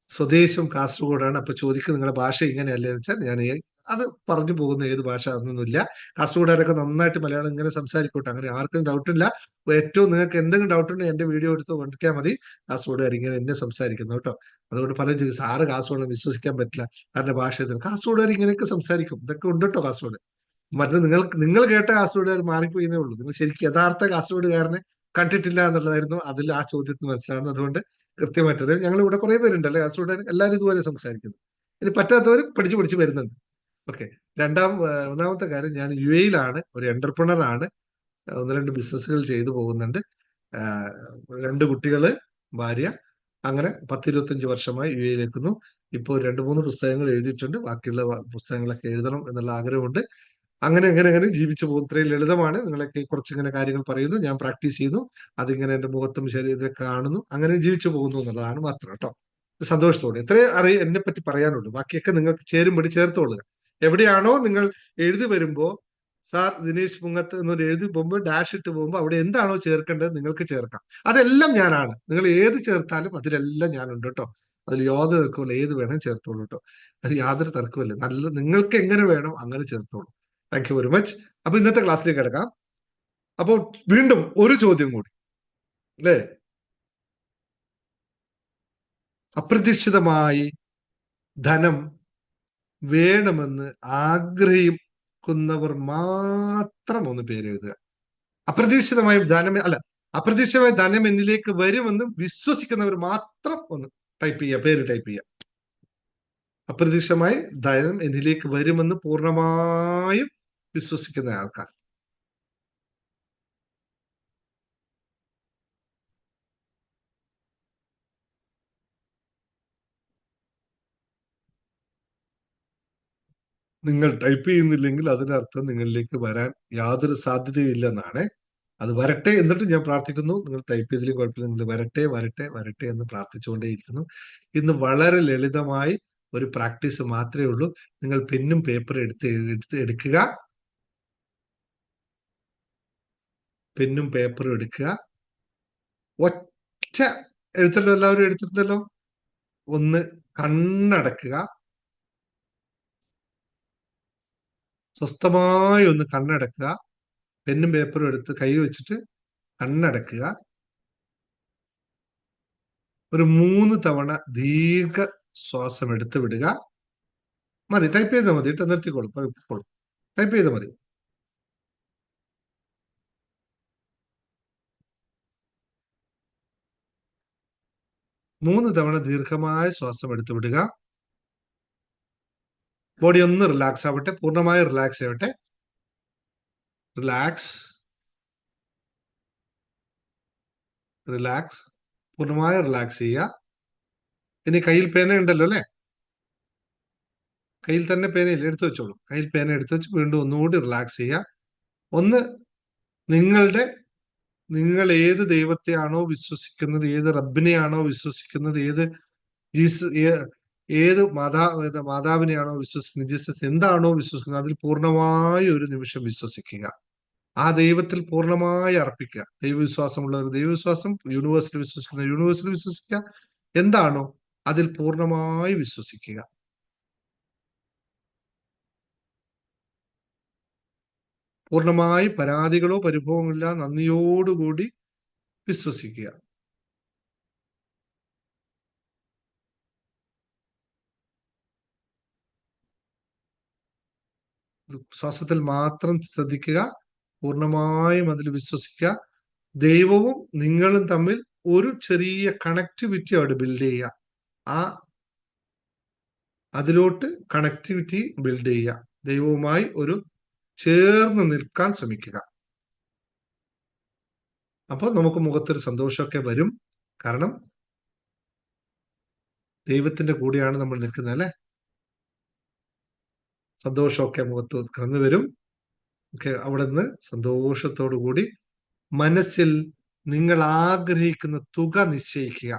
സ്വദേശം കാസർഗോഡാണ്. അപ്പൊ ചോദിക്കും നിങ്ങളുടെ ഭാഷ ഇങ്ങനെയല്ലേ എന്ന് വെച്ചാൽ ഞാൻ അത് പറഞ്ഞു പോകുന്ന ഏത് ഭാഷ അതൊന്നുമില്ല. കാസർഗോഡുകാരൊക്കെ നന്നായിട്ട് മലയാളം ഇങ്ങനെ സംസാരിക്കോട്ടെ, അങ്ങനെ ആർക്കും ഡൗട്ടില്ല. ഏറ്റവും നിങ്ങൾക്ക് എന്തെങ്കിലും ഡൗട്ട് ഉണ്ടെങ്കിൽ എന്റെ വീഡിയോ എടുത്ത് കൊണ്ടിരിക്കാൻ മതി. കാസർഗോഡുകാർ ഇങ്ങനെ എന്നെ സംസാരിക്കുന്നു കേട്ടോ. അതുകൊണ്ട് പലരും ചോദിക്കും സാറ് കാസർഗോഡ് വിശ്വസിക്കാൻ പറ്റില്ല, കാരണം ഭാഷ കാസർഗോഡുകാർ ഇങ്ങനെയൊക്കെ സംസാരിക്കും. ഇതൊക്കെ ഉണ്ട് കേട്ടോ കാസർഗോഡ്. മറ്റു നിങ്ങൾ കേട്ട കാസർഗോഡുകാർ മാറിപ്പോയിന്നേ ഉള്ളൂ. നിങ്ങൾ ശരിക്കും യഥാർത്ഥ കാസർഗോഡുകാരനെ കണ്ടിട്ടില്ല എന്നുള്ളതായിരുന്നു അതിൽ ആ ചോദ്യത്തിന് മനസ്സിലാകുന്നത്. അതുകൊണ്ട് കൃത്യമായിട്ട് ഞങ്ങൾ ഇവിടെ കുറെ പേരുണ്ടല്ലേ കാസർഗോഡുകാർ, എല്ലാവരും ഇതുപോലെ സംസാരിക്കുന്നു. ഇനി പറ്റാത്തവർ പഠിച്ച് വരുന്നുണ്ട്. ഓക്കെ. ഒന്നാമത്തെ കാര്യം, ഞാൻ UAE-യിലാണ്, ഒരു എന്റർപ്രണർ ആണ്. 1-2 ബിസിനസ്സുകൾ ചെയ്തു പോകുന്നുണ്ട്. 2 കുട്ടികള്, ഭാര്യ, അങ്ങനെ 10-25 വർഷമായി UAE-യിൽ നിൽക്കുന്നു. ഇപ്പോൾ 2-3 പുസ്തകങ്ങൾ എഴുതിയിട്ടുണ്ട്. ബാക്കിയുള്ള പുസ്തകങ്ങളൊക്കെ എഴുതണം എന്നുള്ള ആഗ്രഹമുണ്ട്. അങ്ങനെ അങ്ങനെ അങ്ങനെ ജീവിച്ചു പോകും. ഇത്രയും ലളിതമാണ്. നിങ്ങളൊക്കെ കുറച്ചിങ്ങനെ കാര്യങ്ങൾ പറയുന്നു, ഞാൻ പ്രാക്ടീസ് ചെയ്യുന്നു, അതിങ്ങനെ എന്റെ മുഖത്തും ശരീരത്തിലും കാണുന്നു, അങ്ങനെ ജീവിച്ചു പോകുന്നു എന്നുള്ളതാണ് മാത്രം കേട്ടോ. സന്തോഷത്തോടെ ഇത്രേ എന്നെ പറ്റി പറയാനുള്ളൂ. ബാക്കിയൊക്കെ നിങ്ങൾക്ക് ചേരുംപടി ചേർത്തോളുക. എവിടെയാണോ നിങ്ങൾ എഴുതി വരുമ്പോ സാർ ദിനേശ് പുങ്ങത്ത് എന്നൊരു എഴുതി പോകുമ്പോൾ ഡാഷ് ഇട്ട് പോകുമ്പോൾ അവിടെ എന്താണോ ചേർക്കേണ്ടത് നിങ്ങൾക്ക് ചേർക്കാം. അതെല്ലാം ഞാനാണ്. നിങ്ങൾ ഏത് ചേർത്താലും അതിലെല്ലാം ഞാനുണ്ട് കേട്ടോ. അതിൽ യാതൊരു തർക്കമില്ല. ഏത് വേണം ചേർത്തോളൂ കേട്ടോ. അത് യാതൊരു തർക്കമില്ല. നല്ല നിങ്ങൾക്ക് എങ്ങനെ വേണം അങ്ങനെ ചേർത്തോളൂ. Thank you very much. അപ്പൊ ഇന്നത്തെ ക്ലാസ്സിലേക്ക് കിടക്കാം. അപ്പോൾ വീണ്ടും ഒരു ചോദ്യം കൂടി അല്ലേ. അപ്രതീക്ഷിതമായി ധനം വേണമെന്ന് ആഗ്രഹിക്കുന്നവർ മാത്രം ഒന്ന് പേരെഴുതുക. അപ്രതീക്ഷിതമായി ധനം അല്ല, അപ്രതീക്ഷിതമായി ധനം എന്നിലേക്ക് വരുമെന്ന് വിശ്വസിക്കുന്നവർ മാത്രം ഒന്ന് ടൈപ്പ് ചെയ്യുക, പേര് ടൈപ്പ് ചെയ്യുക. അപ്രതീക്ഷിതമായി ധനം എന്നിലേക്ക് വരുമെന്ന് പൂർണ്ണമായും വിശ്വസിക്കുന്ന ആൾക്കാർ. നിങ്ങൾ ടൈപ്പ് ചെയ്യുന്നില്ലെങ്കിൽ അതിനർത്ഥം നിങ്ങളിലേക്ക് വരാൻ യാതൊരു സാധ്യതയും ഇല്ലെന്നാണ്. അത് വരട്ടെ എന്നിട്ട് ഞാൻ പ്രാർത്ഥിക്കുന്നു. നിങ്ങൾ ടൈപ്പ് ചെയ്തിലും കുഴപ്പമില്ല. നിങ്ങൾ വരട്ടെ വരട്ടെ വരട്ടെ എന്ന് പ്രാർത്ഥിച്ചുകൊണ്ടേയിരിക്കുന്നു. ഇന്ന് വളരെ ലളിതമായി ഒരു പ്രാക്ടീസ് മാത്രമേ ഉള്ളൂ. നിങ്ങൾ പെന്നും പേപ്പറും എടുക്കുക. പെന്നും പേപ്പറും എടുക്കുക. ഒറ്റ എഴുത്തല്ലോ, എല്ലാവരും എടുത്തിട്ടുണ്ടല്ലോ. ഒന്ന് കണ്ണടക്കുക. സ്വസ്ഥമായി ഒന്ന് കണ്ണടക്കുക. പെന്നും പേപ്പറും എടുത്ത് കൈ വെച്ചിട്ട് കണ്ണടക്കുക. ഒരു 3 തവണ ദീർഘ ശ്വാസം എടുത്ത് വിടുക. മതി, ടൈപ്പ് ചെയ്താൽ മതി കേട്ടോ. നിർത്തിക്കോളും, ടൈപ്പ് ചെയ്താൽ മതി. മൂന്ന് തവണ ദീർഘമായ ശ്വാസം എടുത്ത് വിടുക. ബോഡി ഒന്ന് റിലാക്സ് ആവട്ടെ, പൂർണ്ണമായി റിലാക്സ് ആവട്ടെ. റിലാക്സ്, റിലാക്സ്, പൂർണ്ണമായി റിലാക്സ് ചെയ്യുക. ഇനി കയ്യിൽ പേന ഉണ്ടല്ലോ അല്ലെ, കയ്യിൽ തന്നെ പേനയില്ല, എടുത്തു വെച്ചോളൂ. കയ്യിൽ പേന എടുത്തു വെച്ച് വീണ്ടും ഒന്നുകൂടി റിലാക്സ് ചെയ്യുക. ഒന്ന് നിങ്ങൾ ഏത് ദൈവത്തെയാണോ വിശ്വസിക്കുന്നത്, ഏത് റബ്ബിനെയാണോ വിശ്വസിക്കുന്നത്, ഏത് മാതാവിനെയാണോ വിശ്വസിക്കുന്നത്, ജീസസ് എന്താണോ വിശ്വസിക്കുന്നത്, അതിൽ പൂർണ്ണമായി ഒരു നിമിഷം വിശ്വസിക്കുക. ആ ദൈവത്തിൽ പൂർണ്ണമായി അർപ്പിക്കുക. ദൈവവിശ്വാസമുള്ളവർ ദൈവവിശ്വാസം, യൂണിവേഴ്സിൽ വിശ്വസിക്കുന്ന യൂണിവേഴ്സിൽ വിശ്വസിക്കുക. എന്താണോ അതിൽ പൂർണ്ണമായി വിശ്വസിക്കുക. പൂർണ്ണമായി പരാതികളോ പരിഭവമില്ല, നന്ദിയോടുകൂടി വിശ്വസിക്കുക. ശ്വാസത്തിൽ മാത്രം ശ്രദ്ധിക്കുക. പൂർണ്ണമായും അതിൽ വിശ്വസിക്കുക. ദൈവവും നിങ്ങളും തമ്മിൽ ഒരു ചെറിയ കണക്ടിവിറ്റി അവിടെ ബിൽഡ് ചെയ്യുക. അതിലോട്ട് കണക്ടിവിറ്റി ബിൽഡ് ചെയ്യുക. ദൈവവുമായി ഒരു ചേർന്ന് നിൽക്കാൻ ശ്രമിക്കുക. അപ്പൊ നമുക്ക് മുഖത്തൊരു സന്തോഷമൊക്കെ വരും. കാരണം ദൈവത്തിന്റെ കൂടെയാണ് നമ്മൾ നിൽക്കുന്നത് അല്ലെ. സന്തോഷമൊക്കെ മുഖത്ത് കടന്നു വരും. അവിടെ നിന്ന് സന്തോഷത്തോടു കൂടി മനസ്സിൽ നിങ്ങൾ ആഗ്രഹിക്കുന്ന തുക നിശ്ചയിക്കുക.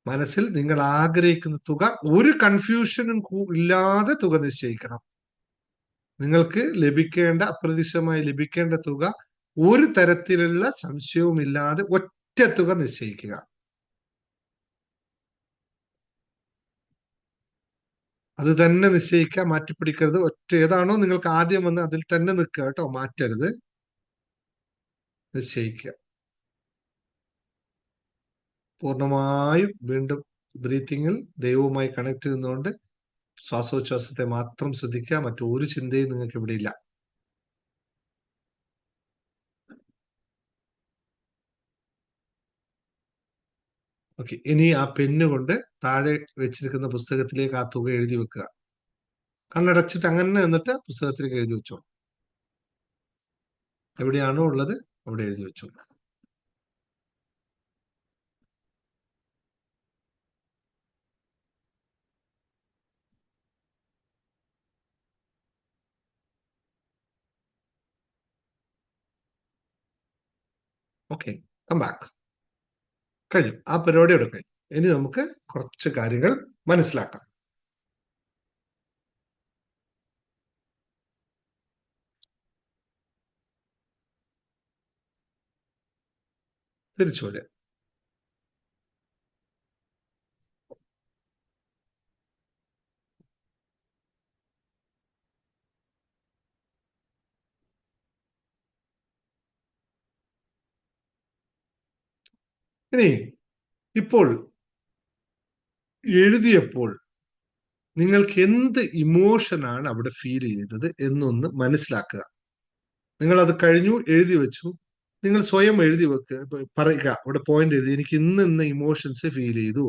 മനസ്സിൽ നിങ്ങൾ ആഗ്രഹിക്കുന്ന തുക ഒരു കൺഫ്യൂഷനും ഇല്ലാതെ തുക നിശ്ചയിക്കണം. നിങ്ങൾക്ക് അപ്രതീക്ഷിതമായി ലഭിക്കേണ്ട തുക ഒരു തരത്തിലുള്ള സംശയവും ഇല്ലാതെ ഒറ്റ തുക നിശ്ചയിക്കുക. അത് തന്നെ നിശ്ചയിക്കുക, മാറ്റിപ്പിടിക്കരുത്. ഏതാണോ നിങ്ങൾക്ക് ആദ്യം വന്ന് അതിൽ തന്നെ നിൽക്കുക കേട്ടോ, മാറ്റരുത്. നിശ്ചയിക്കുക. പൂർണ്ണമായും വീണ്ടും ബ്രീത്തിങ്ങിൽ ദൈവവുമായി കണക്ട് ചെയ്യുന്നതുകൊണ്ട് ശ്വാസോച്ഛ്വാസത്തെ മാത്രം ശ്രദ്ധിക്കുക. മറ്റൊരു ചിന്തയും നിങ്ങൾക്ക് ഇവിടെ ഇല്ല. ഓക്കെ, ഇനി ആ പെന്നുകൊണ്ട് താഴെ വെച്ചിരിക്കുന്ന പുസ്തകത്തിലേക്ക് ആ തുക എഴുതി വെക്കുക. കണ്ണടച്ചിട്ട് അങ്ങനെ എന്നിട്ട് പുസ്തകത്തിലേക്ക് എഴുതി വെച്ചോളൂ. എവിടെയാണോ ഉള്ളത് അവിടെ എഴുതി വെച്ചോളൂ. Okay, come back. കഴിഞ്ഞു, ആ പരിപാടിയോടെ കഴിഞ്ഞു. ഇനി നമുക്ക് കുറച്ച് കാര്യങ്ങൾ മനസ്സിലാക്കാം. തിരിച്ചു വരിക. ഇനി ഇപ്പോൾ എഴുതിയപ്പോൾ നിങ്ങൾക്ക് എന്ത് ഇമോഷനാണ് അവിടെ ഫീൽ ചെയ്തത് എന്നൊന്ന് മനസ്സിലാക്കുക. നിങ്ങൾ അത് കഴിഞ്ഞു, എഴുതി വെച്ചു. നിങ്ങൾ സ്വയം എഴുതി വെക്കുക, പറയുക, അവിടെ പോയിന്റ് എഴുതി, എനിക്ക് ഇന്ന് ഇമോഷൻസ് ഫീൽ ചെയ്തു.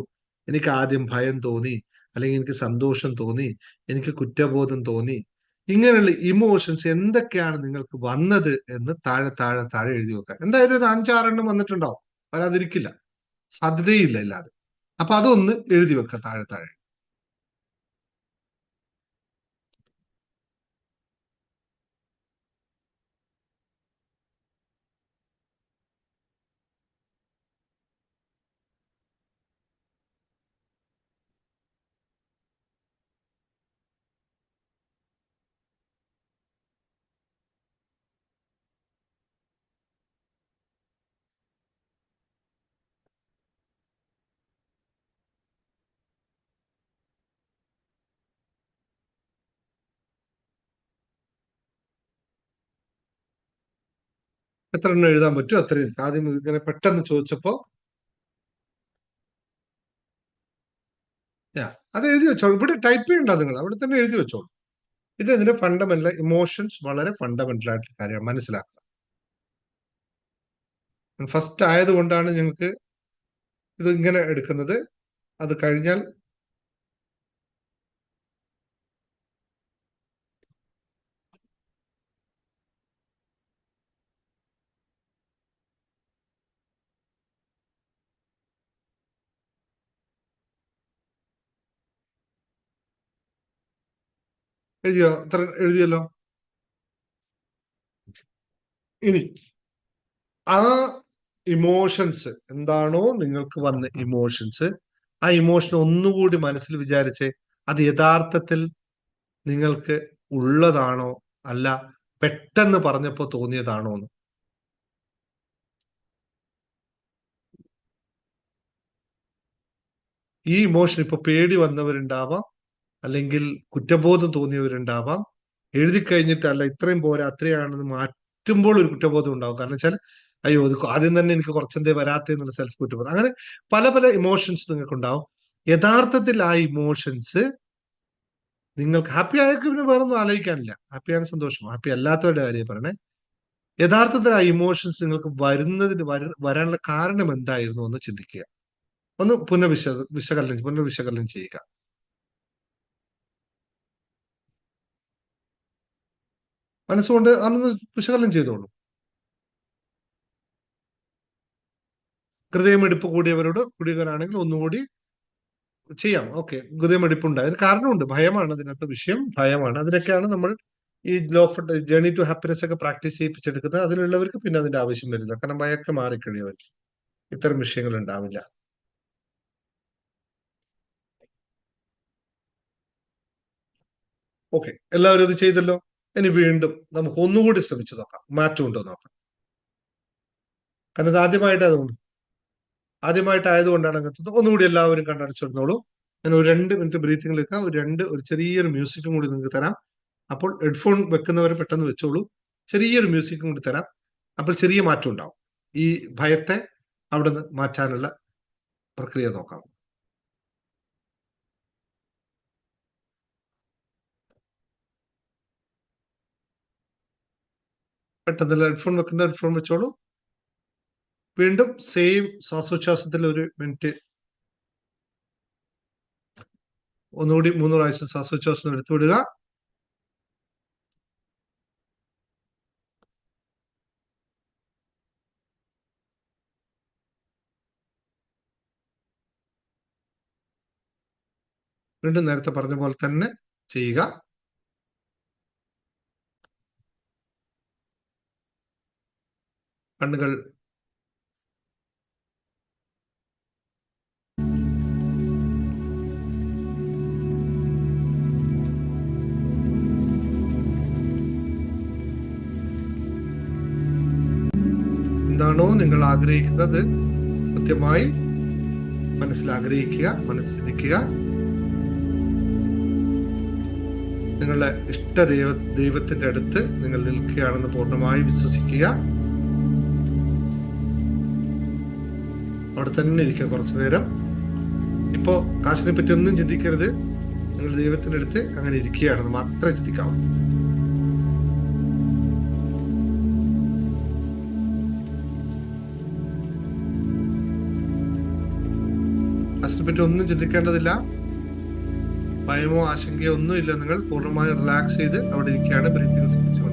എനിക്ക് ആദ്യം ഭയം തോന്നി, അല്ലെങ്കിൽ എനിക്ക് സന്തോഷം തോന്നി, എനിക്ക് കുറ്റബോധം തോന്നി. ഇങ്ങനെയുള്ള ഇമോഷൻസ് എന്തൊക്കെയാണ് നിങ്ങൾക്ക് വന്നത് എന്ന് താഴെ താഴെ താഴെ എഴുതി വെക്കുക. എന്തായാലും ഒരു 5-6 വന്നിട്ടുണ്ടാവും, വരാതിരിക്കില്ല, സാധ്യതയില്ല ഇല്ലാതെ. അപ്പൊ അതൊന്ന് എഴുതി വെക്കുക താഴെ താഴെ. എത്ര എണ്ണം എഴുതാൻ പറ്റും അത്രയും. ആദ്യം ഇങ്ങനെ പെട്ടെന്ന് ചോദിച്ചപ്പോ അത് എഴുതി വെച്ചോളൂ. ഇവിടെ ടൈപ്പ് ചെയ്യണ്ട, നിങ്ങൾ അവിടെ തന്നെ എഴുതി വെച്ചോളൂ. ഇത് ഇതിന്റെ ഫണ്ടമെന്റൽ ഇമോഷൻസ്, വളരെ ഫണ്ടമെന്റൽ ആയിട്ടുള്ള കാര്യമാണ്, മനസ്സിലാക്കുക. ഫസ്റ്റ് ആയതുകൊണ്ടാണ് ഞങ്ങൾക്ക് ഇത് ഇങ്ങനെ എടുക്കുന്നത്. അത് കഴിഞ്ഞാൽ എഴുതിയോ? അത്ര എഴുതിയല്ലോ. ഇനി ആ ഇമോഷൻസ് എന്താണോ നിങ്ങൾക്ക് വന്ന ഇമോഷൻസ്, ആ ഇമോഷൻ ഒന്നുകൂടി മനസ്സിൽ വിചാരിച്ച് അത് യഥാർത്ഥത്തിൽ നിങ്ങൾക്ക് ഉള്ളതാണോ അല്ല പെട്ടെന്ന് പറഞ്ഞപ്പോ തോന്നിയതാണോ എന്ന്. ഈ ഇമോഷൻ ഇപ്പൊ പേടി വന്നവരുണ്ടാവാം, അല്ലെങ്കിൽ കുറ്റബോധം തോന്നിയവരുണ്ടാവാം. എഴുതി കഴിഞ്ഞിട്ട് അല്ല ഇത്രയും പോരാ അത്രയാണെന്ന് മാറ്റുമ്പോൾ ഒരു കുറ്റബോധം ഉണ്ടാവും. കാരണം വെച്ചാൽ അയ്യോ ഇത് ആദ്യം തന്നെ എനിക്ക് കുറച്ചെന്തേ വരാത്ത എന്നുള്ള സെൽഫ് കുറ്റബോധം. അങ്ങനെ പല പല ഇമോഷൻസ് നിങ്ങൾക്ക് ഉണ്ടാവും. യഥാർത്ഥത്തിൽ ആ ഇമോഷൻസ് നിങ്ങൾക്ക് ഹാപ്പി ആയക്ക് പിന്നെ വേറൊന്നും ആലോചിക്കാനില്ല. ഹാപ്പിയാണ്, സന്തോഷം. ഹാപ്പി അല്ലാത്തവരുടെ കാര്യം പറയണേ. യഥാർത്ഥത്തിൽ ആ ഇമോഷൻസ് നിങ്ങൾക്ക് വരാനുള്ള കാരണം എന്തായിരുന്നു എന്ന് ചിന്തിക്കുക. ഒന്ന് പുനർവിശകലനം ചെയ്യുക. മനസ്സുകൊണ്ട് അന്ന് വിശകലനം ചെയ്തോളൂ. ഹൃദയമിടിപ്പ് കൂടിയവരാണെങ്കിൽ ഒന്നുകൂടി ചെയ്യാം. ഓക്കെ, ഹൃദയമിടിപ്പുണ്ട്, അതിന് കാരണമുണ്ട്, ഭയമാണ് അതിനകത്ത് വിഷയം, ഭയമാണ്. അതിനൊക്കെയാണ് നമ്മൾ ഈ law of journey to happiness ഒക്കെ പ്രാക്ടീസ് ചെയ്യിപ്പിച്ചെടുക്കുന്നത്. അതിലുള്ളവർക്ക് പിന്നെ അതിന്റെ ആവശ്യം വരില്ല, കാരണം ഭയമൊക്കെ മാറിക്കഴിഞ്ഞവർ ഇത്തരം വിഷയങ്ങൾ ഉണ്ടാവില്ല. ഓക്കെ, എല്ലാവരും ഇത് ചെയ്തല്ലോ. ഇനി വീണ്ടും നമുക്ക് ഒന്നുകൂടി ശ്രമിച്ചു നോക്കാം, മാറ്റമുണ്ടോ നോക്കാം. കാരണം ഇത് ആദ്യമായിട്ടായതുകൊണ്ടാണ് അങ്ങനത്തെ. ഒന്നുകൂടി എല്ലാവരും കണ്ണടച്ചിരുന്നോളൂ. ഞാൻ ഒരു 2 മിനിറ്റ് ബ്രീത്തിങ് എടുക്കാം. ഒരു ചെറിയൊരു മ്യൂസിക്കും കൂടി നിങ്ങൾക്ക് തരാം. അപ്പോൾ ഹെഡ്ഫോൺ വെക്കുന്നവരെ പെട്ടെന്ന് വെച്ചോളൂ. ചെറിയൊരു മ്യൂസിക്കും കൂടി തരാം. അപ്പോൾ ചെറിയ മാറ്റം ഉണ്ടാവും. ഈ ഭയത്തെ അവിടെ നിന്ന് മാറ്റാനുള്ള പ്രക്രിയ നോക്കാം. പെട്ടെന്ന് ഹെഡ്ഫോൺ വെക്കുന്ന ഹെഡ്ഫോൺ വെച്ചോളൂ. വീണ്ടും സെയിം ശ്വാസോച്ഛ്വാസത്തിൽ 1 മിനിറ്റ് ഒന്നുകൂടി 3 പ്രാവശ്യം ശ്വാസോച്ഛ്വാസം എടുത്തുവിടുക. വീണ്ടും നേരത്തെ പറഞ്ഞ പോലെ തന്നെ ചെയ്യുക. കണ്ണുകൾ എന്താണോ നിങ്ങൾ ആഗ്രഹിക്കുന്നത് കൃത്യമായി മനസ്സിൽ ആഗ്രഹിക്കുക, മനസ്സിരിക്കുക. നിങ്ങളുടെ ഇഷ്ട ദൈവത്തിന്റെ അടുത്ത് നിങ്ങൾ നിൽക്കുകയാണെന്ന് പൂർണ്ണമായി വിശ്വസിക്കുക. അവിടെ തന്നെ ഇരിക്കുക കുറച്ചു നേരം. ഇപ്പോ കാശിനെ പറ്റി ഒന്നും ചിന്തിക്കരുത്. നിങ്ങൾ ദൈവത്തിന്റെ അടുത്ത് അങ്ങനെ ഇരിക്കുകയാണെന്ന് മാത്രമേ ചിന്തിക്കാവൂ. കാശിനെ പറ്റി ഒന്നും ചിന്തിക്കേണ്ടതില്ല. ഭയമോ ആശങ്കയോ ഒന്നുമില്ല. നിങ്ങൾ പൂർണ്ണമായി റിലാക്സ് ചെയ്ത് അവിടെ ഇരിക്കുകയാണ്. ബ്രീത്തിങ് ശ്രദ്ധിച്ചുകൊണ്ട്.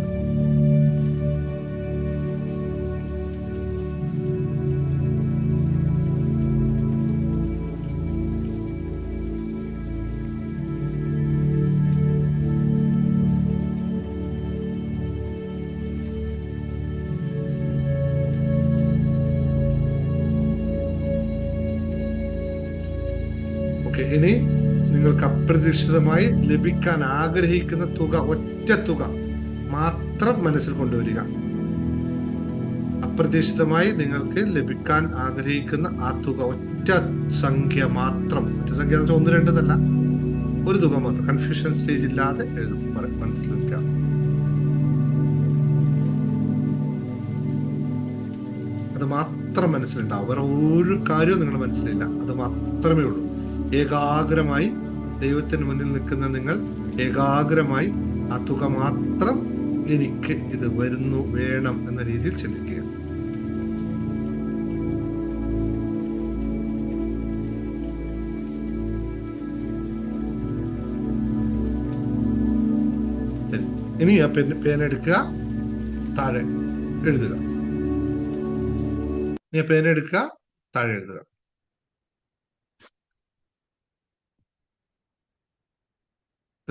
ഓക്കെ, ഇനി നിങ്ങൾക്ക് അപ്രതീക്ഷിതമായി ലഭിക്കാൻ ആഗ്രഹിക്കുന്ന തുക, ഒറ്റ തുക മാത്രം മനസ്സിൽ കൊണ്ടുവരിക. അപ്രതീക്ഷിതമായി നിങ്ങൾക്ക് ലഭിക്കാൻ ആഗ്രഹിക്കുന്ന ആ തുക, ഒറ്റ സംഖ്യ മാത്രം. ഒറ്റ സംഖ്യ എന്ന് വെച്ചാൽ 1, 2 എന്നല്ല, ഒരു തുക മാത്രം. കൺഫ്യൂഷൻ സ്റ്റേജ് ഇല്ലാതെ മനസ്സിലാക്കുക. അത് മാത്രം മനസ്സിലുണ്ടാവും. വേറെ ഒരു കാര്യവും നിങ്ങളുടെ മനസ്സിലില്ല. അത് മാത്രമേ ഉള്ളൂ. ഏകാഗ്രമായി ദൈവത്തിന് മുന്നിൽ നിൽക്കുന്ന നിങ്ങൾ ഏകാഗ്രമായി ആ തുക മാത്രം, എനിക്ക് ഇത് വരുന്നു, വേണം എന്ന രീതിയിൽ ചിന്തിക്കുക. ഇനി ആ പേനെടുക്കുക, താഴെ എഴുതുക. ഇനി ആ പേനെടുക്കുക, താഴെ എഴുതുക.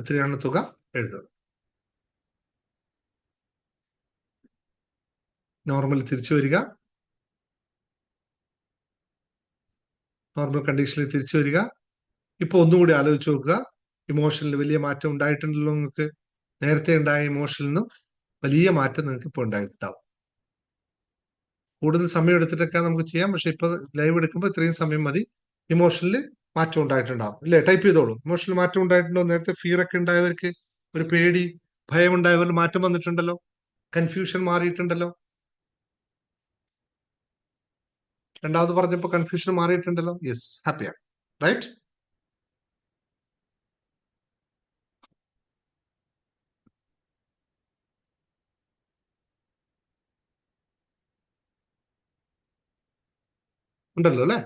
എത്രയാണ് തുക എഴുതുക. നോർമൽ തിരിച്ചു വരിക. നോർമൽ കണ്ടീഷനിൽ തിരിച്ചു വരിക. ഇപ്പൊ ഒന്നുകൂടി ആലോചിച്ച് നോക്കുക. ഇമോഷനിൽ വലിയ മാറ്റം ഉണ്ടായിട്ടുണ്ടല്ലോ നിങ്ങൾക്ക്. നേരത്തെ ഉണ്ടായ ഇമോഷനിൽ നിന്നും വലിയ മാറ്റം നിങ്ങൾക്ക് ഇപ്പോൾ ഉണ്ടായിട്ടുണ്ടാവും. കൂടുതൽ സമയം എടുത്തിട്ടൊക്കെ നമുക്ക് ചെയ്യാം. പക്ഷെ ഇപ്പൊ ലൈവ് എടുക്കുമ്പോൾ ഇത്രയും സമയം മതി. ഇമോഷനിൽ മാറ്റം ഉണ്ടായിട്ടുണ്ടാവും ഇല്ലേ? ടൈപ്പ് ചെയ്തോളൂ. ഇമോഷണൽ മാറ്റം ഉണ്ടായിട്ടുണ്ടോ? നേരത്തെ ഫിയർ ഒക്കെ ഉണ്ടായവർക്ക്, ഒരു പേടി, ഭയം ഉണ്ടായവർക്ക് മാറ്റം വന്നിട്ടുണ്ടല്ലോ. കൺഫ്യൂഷൻ മാറിയിട്ടുണ്ടല്ലോ. രണ്ടാമത് പറഞ്ഞപ്പോ കൺഫ്യൂഷൻ മാറിയിട്ടുണ്ടല്ലോ. യെസ്, ഹാപ്പിയാണ്. റൈറ്റ്? ഉണ്ടല്ലോ അല്ലെ?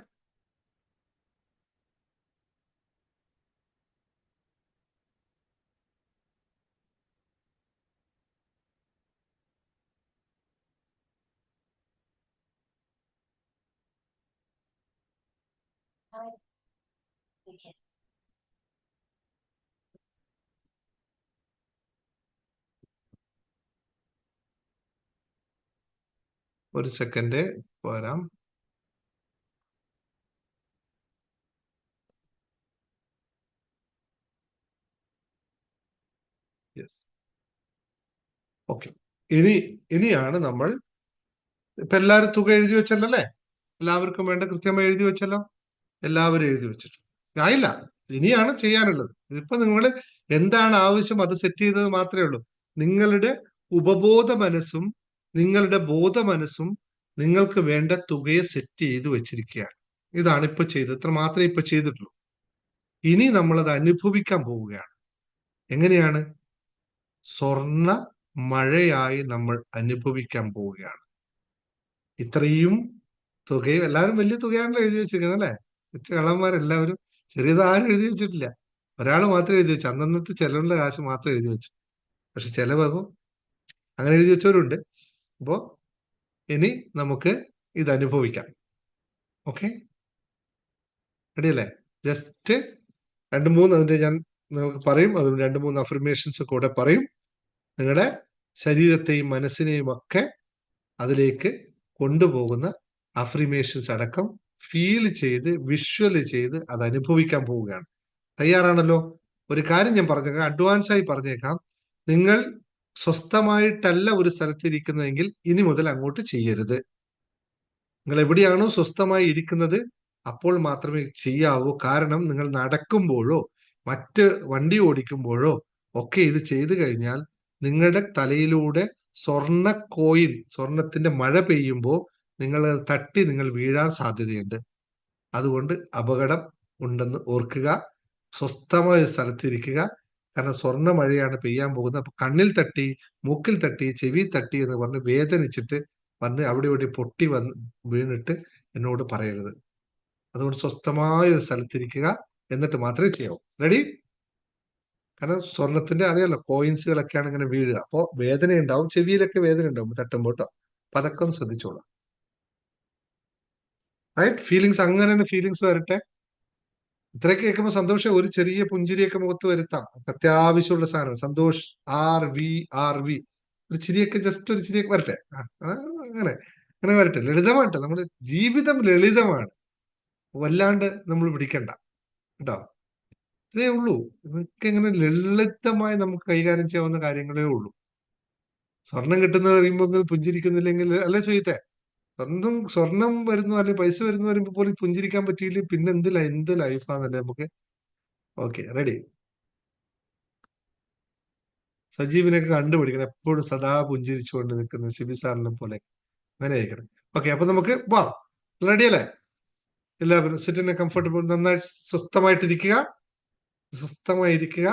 ഒരു സെക്കൻഡ് വരാം. Yes, okay. ഇനിയാണ് നമ്മൾ ഇപ്പൊ എല്ലാവരും തുക എഴുതി വെച്ചല്ലോ അല്ലേ? എല്ലാവർക്കും വേണ്ട കൃത്യമായി എഴുതി വെച്ചല്ലോ. എല്ലാവരും എഴുതി വെച്ചിട്ടു. ആയില്ല, ഇനിയാണ് ചെയ്യാനുള്ളത്. ഇതിപ്പോ നിങ്ങൾ എന്താണ് ആവശ്യം അത് സെറ്റ് ചെയ്തത് മാത്രമേ ഉള്ളൂ. നിങ്ങളുടെ ഉപബോധ മനസ്സും നിങ്ങളുടെ ബോധ മനസ്സും നിങ്ങൾക്ക് വേണ്ട തുകയെ സെറ്റ് ചെയ്ത് വെച്ചിരിക്കുകയാണ്. ഇതാണ് ഇപ്പൊ ചെയ്തത്. ഇത്ര മാത്രമേ ഇപ്പൊ ചെയ്തിട്ടുള്ളൂ. ഇനി നമ്മളത് അനുഭവിക്കാൻ പോവുകയാണ്. എങ്ങനെയാണ്? സ്വർണ്ണ മഴയായി നമ്മൾ അനുഭവിക്കാൻ പോവുകയാണ്. ഇത്രയും തുകയും എല്ലാവരും വലിയ തുകയാണല്ലോ എഴുതി വെച്ചിരിക്കുന്നത് അല്ലെ? കള്ളന്മാരെല്ലാവരും ചെറിയതാരും എഴുതി വെച്ചിട്ടില്ല. ഒരാൾ മാത്രമേ എഴുതി വെച്ചു. അന്നന്നത്തെ ചെലവിന്റെ കാശ് മാത്രം എഴുതി വെച്ചു. പക്ഷെ ചെലവപ്പോ അങ്ങനെ എഴുതി വെച്ചവരുണ്ട്. അപ്പോ ഇനി നമുക്ക് ഇത് അനുഭവിക്കാം. ഓക്കെ, റെഡിയല്ലേ? ജസ്റ്റ് 2-3 അതിന്റെ ഞാൻ നിങ്ങൾക്ക് പറയും. അതും 2-3 അഫർമേഷൻസ് കൂടെ പറയും. നിങ്ങളുടെ ശരീരത്തെയും മനസ്സിനെയും ഒക്കെ അതിലേക്ക് കൊണ്ടുപോകുന്ന അഫർമേഷൻസ് അടക്കം ഫീൽ ചെയ്ത്, വിഷ്വൽ ചെയ്ത് അത് അനുഭവിക്കാൻ പോവുകയാണ്. തയ്യാറാണല്ലോ? ഒരു കാര്യം ഞാൻ പറഞ്ഞേക്കാം, അഡ്വാൻസ് ആയി പറഞ്ഞേക്കാം. നിങ്ങൾ സ്വസ്ഥമായിട്ടല്ല ഒരു സ്ഥലത്തിരിക്കുന്നതെങ്കിൽ ഇനി മുതൽ അങ്ങോട്ട് ചെയ്യരുത്. നിങ്ങൾ എവിടെയാണോ സ്വസ്ഥമായി ഇരിക്കുന്നത് അപ്പോൾ മാത്രമേ ചെയ്യാവൂ. കാരണം നിങ്ങൾ നടക്കുമ്പോഴോ മറ്റ് വണ്ടി ഓടിക്കുമ്പോഴോ ഒക്കെ ഇത് ചെയ്തു കഴിഞ്ഞാൽ നിങ്ങളുടെ തലയിലൂടെ സ്വർണ്ണ കോയിൻ, സ്വർണത്തിന്റെ മഴ പെയ്യുമ്പോൾ നിങ്ങൾ തട്ടി നിങ്ങൾ വീഴാൻ സാധ്യതയുണ്ട്. അതുകൊണ്ട് അപകടം ഉണ്ടെന്ന് ഓർക്കുക. സ്വസ്ഥമായ സ്ഥലത്തിരിക്കുക. കാരണം സ്വർണ്ണ മഴയാണ് പെയ്യാൻ പോകുന്നത്. അപ്പൊ കണ്ണിൽ തട്ടി, മൂക്കിൽ തട്ടി, ചെവി തട്ടി എന്ന് പറഞ്ഞ് വേദനിച്ചിട്ട് വന്ന് അവിടെ ഇവിടെ പൊട്ടി വന്ന് വീണിട്ട് എന്നോട് പറയരുത്. അതുകൊണ്ട് സ്വസ്ഥമായ ഒരു സ്ഥലത്തിരിക്കുക. എന്നിട്ട് മാത്രമേ ചെയ്യാവൂ. റെഡി? കാരണം സ്വർണത്തിന്റെ അറിയാലോ, കോയിൻസുകളൊക്കെയാണ് ഇങ്ങനെ വീഴുക. അപ്പോ വേദന ഉണ്ടാവും, ചെവിയിലൊക്കെ വേദന ഉണ്ടാവും തട്ടുമ്പോ കേട്ടോ. അപ്പൊ അതൊക്കെ ഒന്ന് ശ്രദ്ധിച്ചോളാം. റൈറ്റ്? ഫീലിങ്സ് അങ്ങനെ തന്നെ ഫീലിങ്സ് വരട്ടെ. ഇത്രയൊക്കെ കേൾക്കുമ്പോൾ സന്തോഷം, ഒരു ചെറിയ പുഞ്ചിരിയൊക്കെ മുഖത്ത് വരുത്താം. അത്യാവശ്യമുള്ള സാധനം. സന്തോഷ് RV ഒരു ചിരിയൊക്കെ, ജസ്റ്റ് ഒരു ചിരിയൊക്കെ വരട്ടെ. അങ്ങനെ അങ്ങനെ വരട്ടെ. ലളിതമായിട്ട് നമ്മുടെ ജീവിതം ലളിതമാണ്. വല്ലാണ്ട് നമ്മൾ പിടിക്കണ്ട കേട്ടോ. ഇത്രേ ഉള്ളൂ. ഇതൊക്കെ ഇങ്ങനെ ലളിതമായി നമുക്ക് കൈകാര്യം ചെയ്യാവുന്ന കാര്യങ്ങളേ ഉള്ളൂ. സ്വർണം കിട്ടുന്നത് പറയുമ്പോൾ പുഞ്ചിരിക്കുന്നില്ലെങ്കിൽ അല്ലെ സുഹൃത്തെ? സ്വർണം വരുന്നു അല്ലെങ്കിൽ പൈസ വരുന്നു പറയുമ്പോൾ പോലും പുഞ്ചിരിക്കാൻ പറ്റിയില്ല, പിന്നെ എന്ത് ലൈഫാന്നല്ലേ നമുക്ക്. Okay, ready? സജീവിനൊക്കെ കണ്ടുപിടിക്കണം, എപ്പോഴും സദാ പുഞ്ചിരിച്ചുകൊണ്ട് നിൽക്കുന്ന സിബി സാറിനെ പോലെ അങ്ങനെ ആയിരിക്കണം. ഓക്കെ, അപ്പൊ നമുക്ക് പോവാം. റെഡി അല്ലേ എല്ലാവരും? സിറ്റിനെ കംഫർട്ടബിൾ, നന്നായി സ്വസ്ഥമായിട്ടിരിക്കുക. സ്വസ്ഥമായിരിക്കുക.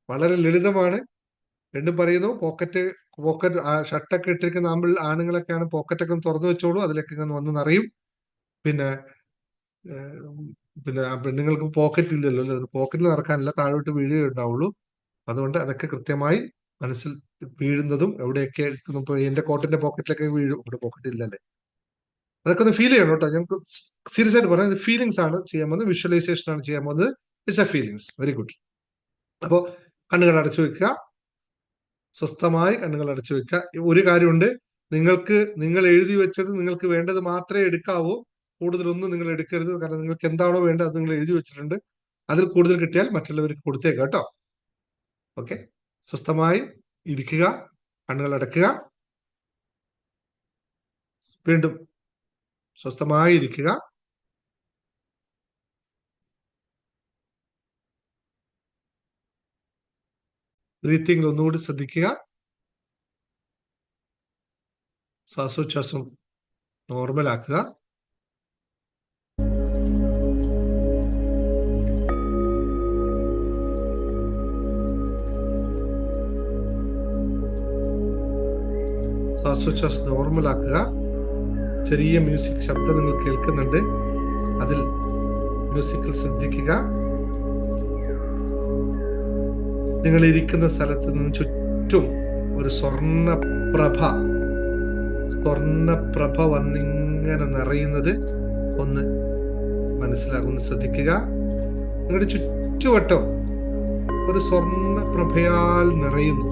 വളരെ ലളിതമാണ്. രണ്ടും പറയുന്നു. പോക്കറ്റ് ഷർട്ടൊക്കെ ഇട്ടിരിക്കുന്ന ആണുങ്ങളൊക്കെയാണ് പോക്കറ്റൊക്കെ ഒന്ന് തുറന്നു വെച്ചോളൂ, അതിലൊക്കെ ഒന്ന് വന്ന് നിറയും. പിന്നെ പെണ്ണുങ്ങൾക്ക് പോക്കറ്റ് ഇല്ലല്ലോ, പോക്കറ്റിൽ നിറക്കാനില്ല, താഴോട്ട് വീഴുകയേ ഉണ്ടാവുള്ളൂ. അതുകൊണ്ട് അതൊക്കെ കൃത്യമായി മനസ്സിൽ വീഴുന്നതും എവിടെയൊക്കെ ഇപ്പൊ എന്റെ കോട്ടിന്റെ പോക്കറ്റിലൊക്കെ വീഴും, ഇവിടെ പോക്കറ്റ് ഇല്ലല്ലേ, അതൊക്കെ ഒന്ന് ഫീൽ ചെയ്യണം കേട്ടോ. ഞങ്ങൾക്ക് സീരിയസ് ആയിട്ട് പറയാം, ഫീലിങ്സ് ആണ് ചെയ്യാൻ പോകുന്നത്, വിഷ്വലൈസേഷൻ ആണ് ചെയ്യാൻ പോകുന്നത്. It's A feelings. Very good. അപ്പോ കണ്ണുകൾ അടച്ചു വെക്കുക. സ്വസ്ഥമായി കണ്ണുകൾ അടച്ചു വെക്കുക. ഒരു കാര്യമുണ്ട്, നിങ്ങൾ എഴുതി വെച്ചത് നിങ്ങൾക്ക് വേണ്ടത് മാത്രമേ എടുക്കാവൂ. കൂടുതലൊന്നും നിങ്ങൾ എടുക്കരുത്. കാരണം നിങ്ങൾക്ക് എന്താണോ വേണ്ടത് അത് നിങ്ങൾ എഴുതി വെച്ചിട്ടുണ്ട്. അതിൽ കൂടുതൽ കിട്ടിയാൽ മറ്റുള്ളവർക്ക് കൊടുത്തേക്കാം കേട്ടോ. ഓക്കെ, സ്വസ്ഥമായി ഇരിക്കുക. കണ്ണുകൾ അടയ്ക്കുക. വീണ്ടും സ്വസ്ഥമായി ഇരിക്കുക. ബ്രീത്തിങ് ഒന്നുകൂടി ശ്രദ്ധിക്കുക. ശ്വാസോച്ഛ്വാസം നോർമൽ ആക്കുക. ശ്വാസോച്ഛ്വാസം നോർമൽ ആക്കുക. ചെറിയ മ്യൂസിക് ശബ്ദം നിങ്ങൾ കേൾക്കുന്നുണ്ട്, അതിൽ മ്യൂസിക്കിൽ ശ്രദ്ധിക്കുക. നിങ്ങൾ ഇരിക്കുന്ന സ്ഥലത്ത് നിന്ന് ചുറ്റും ഒരു സ്വർണ്ണപ്രഭ വന്നിങ്ങനെ നിറയുന്നത് ഒന്ന് മനസ്സിലാകുന്ന ശ്രദ്ധിക്കുക. നിങ്ങളുടെ ചുറ്റുവട്ടം ഒരു സ്വർണ്ണപ്രഭയാൽ നിറയുന്നു.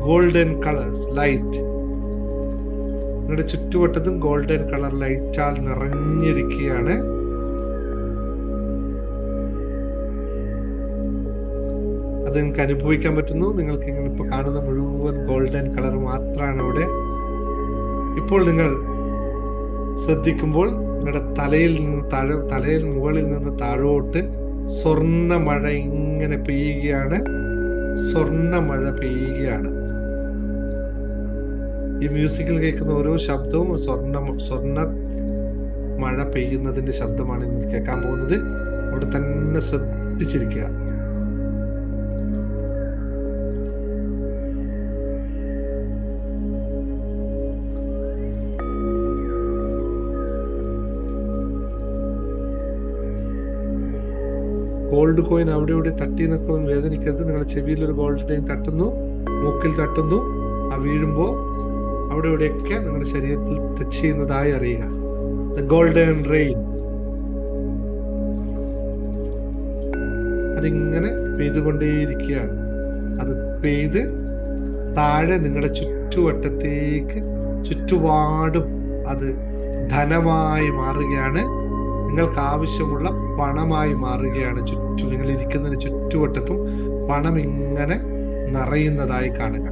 ഗോൾഡൻ കളേഴ്സ് ലൈറ്റ്, നിങ്ങളുടെ ചുറ്റുവട്ടത്തും ഗോൾഡൻ കളർ ലൈറ്റാൽ നിറഞ്ഞിരിക്കുകയാണ്. അത് നിങ്ങൾക്ക് അനുഭവിക്കാൻ പറ്റുന്നു. നിങ്ങൾക്ക് ഇങ്ങനെ ഇപ്പൊ കാണുന്ന മുഴുവൻ ഗോൾഡൻ കളർ മാത്രമാണ് അവിടെ. ഇപ്പോൾ നിങ്ങൾ ശ്രദ്ധിക്കുമ്പോൾ നിങ്ങളുടെ തലയിൽ മുകളിൽ നിന്ന് താഴോട്ട് സ്വർണ്ണമഴ ഇങ്ങനെ പെയ്യുകയാണ്. സ്വർണ്ണമഴ പെയ്യുകയാണ്. ഈ മ്യൂസിക്കിൽ കേൾക്കുന്ന ഓരോ ശബ്ദവും സ്വർണ്ണ മഴ പെയ്യുന്നതിന്റെ ശബ്ദമാണ് നിങ്ങൾക്ക് കേൾക്കാൻ പോകുന്നത്. അവിടെ തന്നെ ശ്രദ്ധിച്ചിരിക്കുക. ഗോൾഡ് കോയിൻ അവിടെ ഇവിടെ തട്ടി എന്നൊക്കെ വേദനിക്കരുത്. നിങ്ങളുടെ ചെവിയിൽ ഒരു ഗോൾഡ് കോയിൻ തട്ടുന്നു, മൂക്കിൽ തട്ടുന്നു. ആ വീഴുമ്പോ അവിടെ ഇവിടെയൊക്കെ നിങ്ങളുടെ ശരീരത്തിൽ ടച്ച് ചെയ്യുന്നതായി അറിയുക. ഗോൾഡൻ റെയിൻ അതിങ്ങനെ പെയ്തുകൊണ്ടേയിരിക്കുകയാണ്. അത് പെയ്ത് താഴെ നിങ്ങളുടെ ചുറ്റുവട്ടത്തേക്ക് ചുറ്റുപാടും അത് ധനമായി മാറുകയാണ്. നിങ്ങൾക്ക് ആവശ്യമുള്ള പണമായി മാറുകയാണ്. നിങ്ങൾ ഇരിക്കുന്നതിന് ചുറ്റുവട്ടത്തും പണം ഇങ്ങനെ നിറയുന്നതായി കാണുക.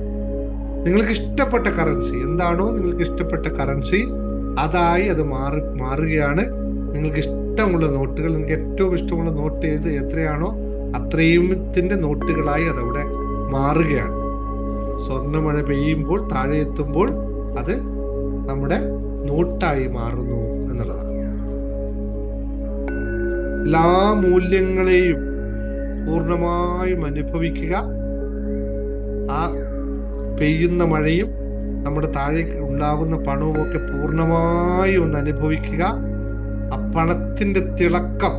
നിങ്ങൾക്ക് ഇഷ്ടപ്പെട്ട കറൻസി എന്താണോ, നിങ്ങൾക്ക് ഇഷ്ടപ്പെട്ട കറൻസി അതായി അത് മാറുകയാണ്. നിങ്ങൾക്ക് ഇഷ്ടമുള്ള നോട്ടുകൾ, നിങ്ങൾക്ക് ഏറ്റവും ഇഷ്ടമുള്ള നോട്ട് എത്രയാണോ അത്രയുമത്തിന്റെ നോട്ടുകളായി അതവിടെ മാറുകയാണ്. സ്വർണ്ണമഴ പെയ്യുമ്പോൾ താഴെ എത്തുമ്പോൾ അത് നമ്മുടെ നോട്ടായി മാറുന്നു എന്നുള്ളതാണ്. എല്ലാ മൂല്യങ്ങളെയും പൂർണ്ണമായും അനുഭവിക്കുക. ആ പെയ്യുന്ന മഴയും നമ്മുടെ താഴെ ഉണ്ടാകുന്ന പണവും ഒക്കെ പൂർണ്ണമായും ഒന്ന് അനുഭവിക്കുക. ആ പണത്തിന്റെ തിളക്കം,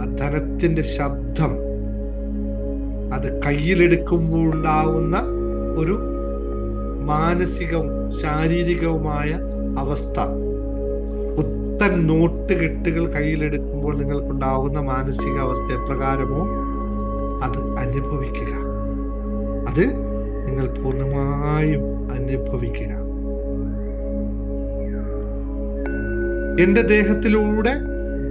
ആ ധനത്തിന്റെ ശബ്ദം, അത് കയ്യിലെടുക്കുമ്പോൾ ഉണ്ടാകുന്ന ഒരു മാനസികവും ശാരീരികവുമായ അവസ്ഥ, പുത്തൻ നോട്ടുകെട്ടുകൾ കയ്യിലെടുക്കുമ്പോൾ നിങ്ങൾക്കുണ്ടാകുന്ന മാനസിക അവസ്ഥ എപ്രകാരമോ അത് അനുഭവിക്കുക. അത് നിങ്ങൾ പൂർണ്ണമായും അനുഭവിക്കുക. എന്റെ ദേഹത്തിലൂടെ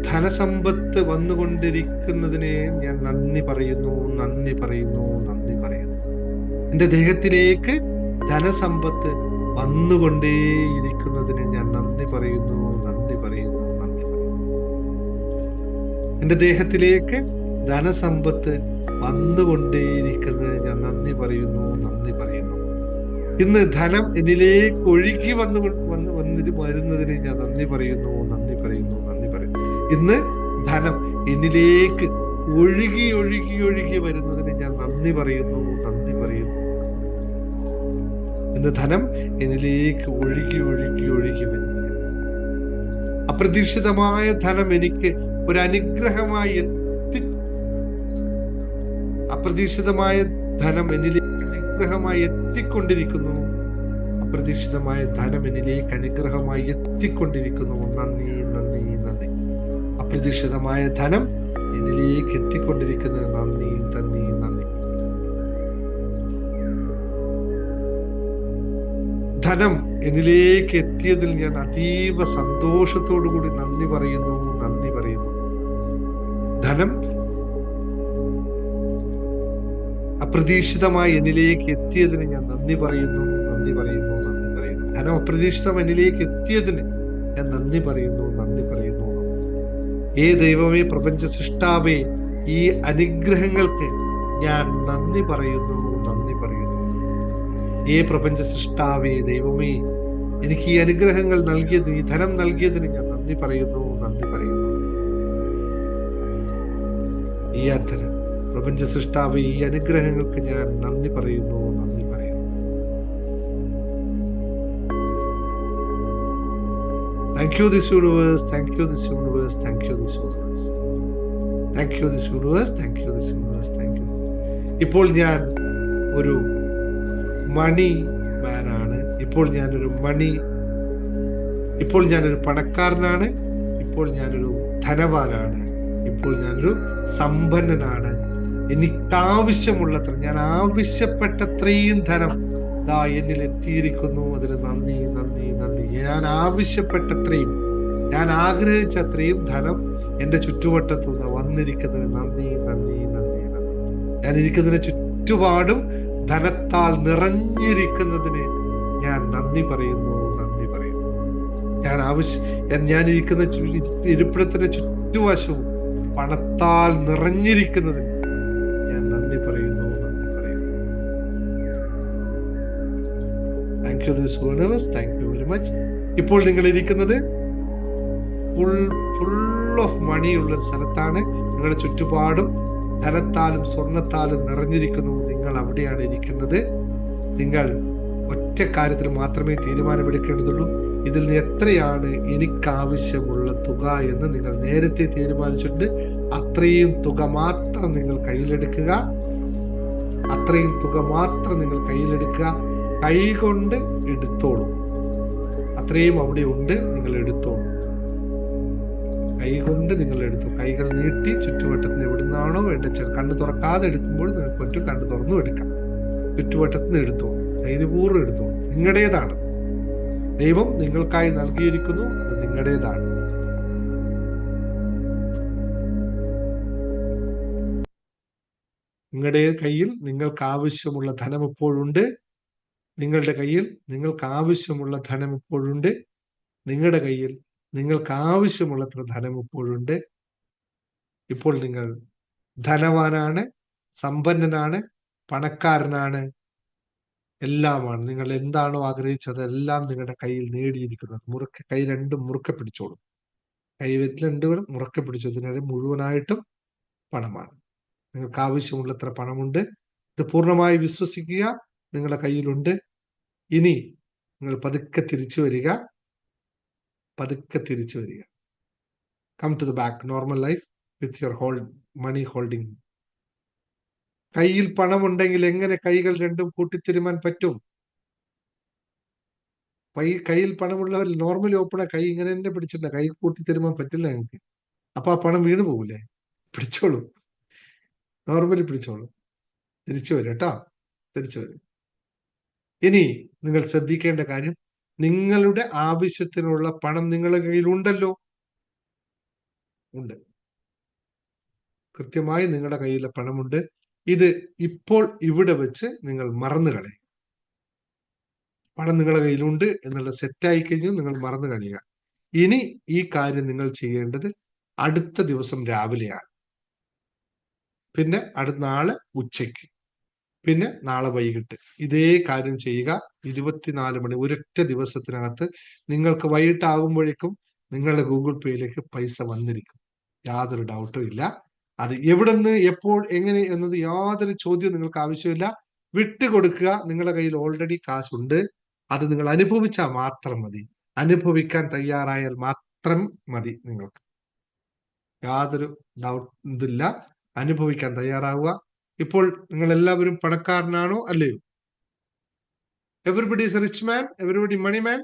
ധനസമ്പത്ത് വന്നുകൊണ്ടിരിക്കുന്നതിനെ ഞാൻ നന്ദി പറയുന്നു, നന്ദി പറയുന്നു, നന്ദി പറയുന്നു. എന്റെ ദേഹത്തിലേക്ക് ധനസമ്പത്ത് വന്നുകൊണ്ടേയിരിക്കുന്നതിന് ഞാൻ നന്ദി പറയുന്നു, നന്ദി പറയുന്നു, നന്ദി പറയുന്നു. എന്റെ ദേഹത്തിലേക്ക് ധനസമ്പത്ത് വന്നുകൊണ്ടേയിരിക്കുന്നതിന് ഞാൻ നന്ദി പറയുന്നു, നന്ദി പറയുന്നു. ഇന്ന് ധനം എന്നിലേക്ക് ഒഴുകി വരുന്നതിന് ഞാൻ നന്ദി പറയുന്നു, നന്ദി പറയുന്നു, നന്ദി പറയുന്നു. ഇന്ന് ധനം എന്നിലേക്ക് ഒഴുകി ഒഴുകി ഒഴുകി വരുന്നതിന് ഞാൻ നന്ദി പറയുന്നു, നന്ദി പറയുന്നു. ഇന്ന് ധനം എന്നിലേക്ക് ഒഴുകി ഒഴുകി ഒഴുകി വരുന്നു. അപ്രതീക്ഷിതമായ ധനം എനിക്ക് ഒരു അനുഗ്രഹമായി അപ്രതീക്ഷിതമായ ധനം എന്നിലേക്ക് അനുഗ്രഹമായി എത്തിക്കൊണ്ടിരിക്കുന്നു. അപ്രതീക്ഷിതമായ ധനം എന്നിലേക്ക് അനുഗ്രഹമായി എത്തിക്കൊണ്ടിരിക്കുന്നു. നന്ദി, നന്ദി, നന്ദി. അപ്രതീക്ഷിതമായ ധനം എന്നിലേക്ക് എത്തിക്കൊണ്ടിരിക്കുന്നതിന് നന്ദി, നന്ദി, നന്ദി. ധനം എന്നിലേക്ക് എത്തിയതിൽ ഞാൻ അതീവ സന്തോഷത്തോടു കൂടി നന്ദി പറയുന്നു, നന്ദി പറയുന്നു. ധനം അപ്രതീക്ഷിതമായി എന്നിലേക്ക് എത്തിയതിന് ഞാൻ നന്ദി പറയുന്നു, നന്ദി പറയുന്നു, നന്ദി പറയുന്നു. ധനം അപ്രതീക്ഷിതം എന്നിലേക്ക് എത്തിയതിന് ഞാൻ നന്ദി പറയുന്നു, നന്ദി പറയുന്നു. ദൈവമേ, പ്രപഞ്ച സൃഷ്ടാവേ, ഈ അനുഗ്രഹങ്ങൾക്ക് ഞാൻ നന്ദി പറയുന്നു, നന്ദി പറയുന്നു. പ്രപഞ്ച സൃഷ്ടാവേ, ദൈവമേ, എനിക്ക് ഈ അനുഗ്രഹങ്ങൾ നൽകിയതിന്, ഈ ധനം നൽകിയതിന് ഞാൻ നന്ദി പറയുന്നു, നന്ദി പറയുന്നു. ഈ ധനം, പ്രപഞ്ച സൃഷ്ടാവേ, ഈ അനുഗ്രഹങ്ങൾക്ക് ഞാൻ നന്ദി പറയുന്നു, നന്ദി പറയുന്നു. Thank you this universe, thank you this universe, thank you this universe, thank you this universe, thank you this universe, thank you. ഇപ്പോൾ ഞാൻ ഒരു മണി മാനാണ്. ഇപ്പോൾ ഞാനൊരു പണക്കാരനാണ്. ഇപ്പോൾ ഞാനൊരു ധനവാനാണ്. ഇപ്പോൾ ഞാനൊരു സമ്പന്നനാണ്. എനിക്കാവശ്യമുള്ളത്ര, ഞാൻ ആവശ്യപ്പെട്ടത്രയും ധനം ദാ എന്നിൽ എത്തിയിരിക്കുന്നു. അതിന് നന്ദി, നന്ദി, നന്ദി. ഞാൻ ആവശ്യപ്പെട്ടത്രയും, ഞാൻ ആഗ്രഹിച്ചത്രയും ധനം എന്റെ ചുറ്റുവട്ടത്തു വന്നിരിക്കുന്നതിന് നന്ദി, നന്ദി, നന്ദി, നന്ദി. ഞാൻ ഇരിക്കുന്നതിന് ചുറ്റുപാടും ധനത്താൽ നിറഞ്ഞിരിക്കുന്നതിന് ഞാൻ നന്ദി പറയുന്നു, നന്ദി പറയുന്നു. ഞാൻ ഇരിക്കുന്ന ഇരിപ്പിടത്തിന്റെ ചുറ്റുവശവും പണത്താൽ നിറഞ്ഞിരിക്കുന്നതിന് ഞാൻ നന്ദി പറയുന്നു, നന്ദി പറയുന്നു. Thank you this universe, thank you very much. ഇപ്പോൾ നിങ്ങൾ ഇരിക്കുന്നത് ഫുൾ ഓഫ് മണി ഉള്ള ഒരു സ്ഥലത്താണ്. നിങ്ങളുടെ ചുറ്റുപാടും ധനത്താലും സ്വർണത്താലും നിറഞ്ഞിരിക്കുന്നു. നിങ്ങൾ അവിടെയാണ് ഇരിക്കുന്നത്. നിങ്ങൾ ഒറ്റ കാര്യത്തിൽ മാത്രമേ തീരുമാനമെടുക്കേണ്ടതുള്ളൂ. ഇതിൽ നിന്ന് എത്രയാണ് എനിക്കാവശ്യമുള്ള തുക എന്ന് നിങ്ങൾ നേരത്തെ തീരുമാനിച്ചിട്ടുണ്ട്. അത്രയും തുക മാത്രം നിങ്ങൾ കയ്യിലെടുക്കുക. അത്രയും തുക മാത്രം നിങ്ങൾ കയ്യിലെടുക്കുക. കൈകൊണ്ട് എടുത്തോളൂ. അത്രയും അവിടെ ഉണ്ട്, നിങ്ങൾ എടുത്തോളൂ. കൈകൊണ്ട് നിങ്ങൾ എടുത്തു. കൈകൾ നീട്ടി ചുറ്റുവട്ടത്തിന് എവിടുന്നാണോ വേണ്ട, കണ്ണ് തുറക്കാതെ എടുക്കുമ്പോൾ നിങ്ങൾക്ക് പറ്റും കണ്ണ് തുറന്നു എടുക്കാം. ചുറ്റുവട്ടത്തിന് എടുത്തോളൂ. ധൈര്യപൂർവ്വം എടുത്തോളൂ. നിങ്ങളുടേതാണ്. ദൈവം നിങ്ങൾക്കായി നൽകിയിരിക്കുന്നു. അത് നിങ്ങളുടേതാണ്. നിങ്ങളുടെ കയ്യിൽ നിങ്ങൾക്ക് ആവശ്യമുള്ള ധനം ഇപ്പോഴുണ്ട്. നിങ്ങളുടെ കയ്യിൽ നിങ്ങൾക്ക് ആവശ്യമുള്ള ധനം ഇപ്പോഴുണ്ട്. നിങ്ങളുടെ കയ്യിൽ നിങ്ങൾക്ക് ആവശ്യമുള്ളത്ര ധനം ഇപ്പോഴുണ്ട്. ഇപ്പോൾ നിങ്ങൾ ധനവാനാണ്, സമ്പന്നനാണ്, പണക്കാരനാണ്, എല്ലാമാണ്. നിങ്ങൾ എന്താണോ ആഗ്രഹിച്ചത് എല്ലാം നിങ്ങളുടെ കയ്യിൽ നേടിയിരിക്കുന്നത്. കൈ രണ്ടും മുറുക്കെ പിടിച്ചോളൂ. കൈവിരൽ രണ്ടും മുറുക്കെ പിടിച്ചു. ഇതിനിടെ മുഴുവനായിട്ടും പണമാണ്. നിങ്ങൾക്ക് ആവശ്യമുള്ളത്ര പണമുണ്ട്. ഇത് പൂർണ്ണമായി വിശ്വസിക്കുക. നിങ്ങളുടെ കയ്യിലുണ്ട്. ഇനി നിങ്ങൾ പതുക്കെ തിരിച്ചു വരിക. പതുക്കെ തിരിച്ചു വരിക. Come to the back normal life with your money holding. കയ്യിൽ പണമുണ്ടെങ്കിൽ എങ്ങനെ കൈകൾ രണ്ടും കൂട്ടിത്തിരുമാൻ പറ്റും? കയ്യിൽ പണമുള്ളവർ നോർമലി ഓപ്പണാ കൈ ഇങ്ങനെ തന്നെ പിടിച്ചിട്ടുണ്ട്. കൈ കൂട്ടിത്തിരുമാൻ പറ്റില്ല നിങ്ങൾക്ക്. അപ്പൊ ആ പണം വീണു പോകൂലേ? പിടിച്ചോളൂ, നോർമലി പിടിച്ചോളൂ. തിരിച്ചു വരും കേട്ടോ, തിരിച്ചു വരും. ഇനി നിങ്ങൾ ശ്രദ്ധിക്കേണ്ട കാര്യം, നിങ്ങളുടെ ആവശ്യത്തിനുള്ള പണം നിങ്ങളുടെ കയ്യിലുണ്ടല്ലോ. ഉണ്ട്, കൃത്യമായി നിങ്ങളുടെ കയ്യിലെ പണമുണ്ട്. ഇത് ഇപ്പോൾ ഇവിടെ വെച്ച് നിങ്ങൾ മറന്നു കളയുക. പണം നിങ്ങളുടെ കയ്യിലുണ്ട് എന്നുള്ള സെറ്റായി കഴിഞ്ഞു, നിങ്ങൾ മറന്നു കളയുക. ഇനി ഈ കാര്യം നിങ്ങൾ ചെയ്യേണ്ടത് അടുത്ത ദിവസം രാവിലെയാണ്, പിന്നെ നാളെ ഉച്ചയ്ക്ക്, പിന്നെ നാളെ വൈകിട്ട് ഇതേ കാര്യം ചെയ്യുക. 24 മണി, ഒരൊറ്റ ദിവസത്തിനകത്ത് നിങ്ങൾക്ക് വൈകിട്ടാകുമ്പോഴേക്കും നിങ്ങളുടെ ഗൂഗിൾ പേയിലേക്ക് പൈസ വന്നിരിക്കും. യാതൊരു ഡൗട്ടും ഇല്ല. അത് എവിടുന്ന്, എപ്പോൾ, എങ്ങനെ എന്നത് യാതൊരു ചോദ്യവും നിങ്ങൾക്ക് ആവശ്യമില്ല. വിട്ടുകൊടുക്കുക. നിങ്ങളുടെ കയ്യിൽ ഓൾറെഡി കാശുണ്ട്. അത് നിങ്ങൾ അനുഭവിച്ചാൽ മാത്രം മതി. അനുഭവിക്കാൻ തയ്യാറായാൽ മാത്രം മതി. നിങ്ങൾക്ക് യാതൊരു ഇതില്ല. അനുഭവിക്കാൻ തയ്യാറാവുക. ഇപ്പോൾ നിങ്ങൾ എല്ലാവരും പണക്കാരനാണോ അല്ലയോ? Everybody is a rich man, everybody money man.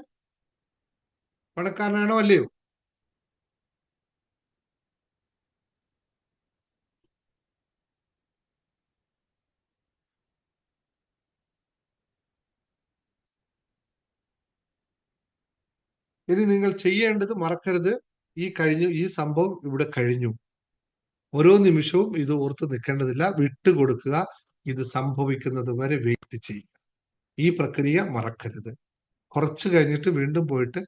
പണക്കാരനാണോ അല്ലയോ? ഇനി നിങ്ങൾ ചെയ്യേണ്ടത് മറക്കരുത്. ഈ സംഭവം ഇവിടെ കഴിഞ്ഞു. ഓരോ നിമിഷവും ഇത് ഓർത്ത് നിൽക്കേണ്ടതില്ല. വിട്ടുകൊടുക്കുക. ഇത് സംഭവിക്കുന്നത് വരെ വെയിറ്റ് ചെയ്യുക. ഈ പ്രക്രിയ മറക്കരുത്. കുറച്ച് കഴിഞ്ഞിട്ട് വീണ്ടും പോയിട്ട്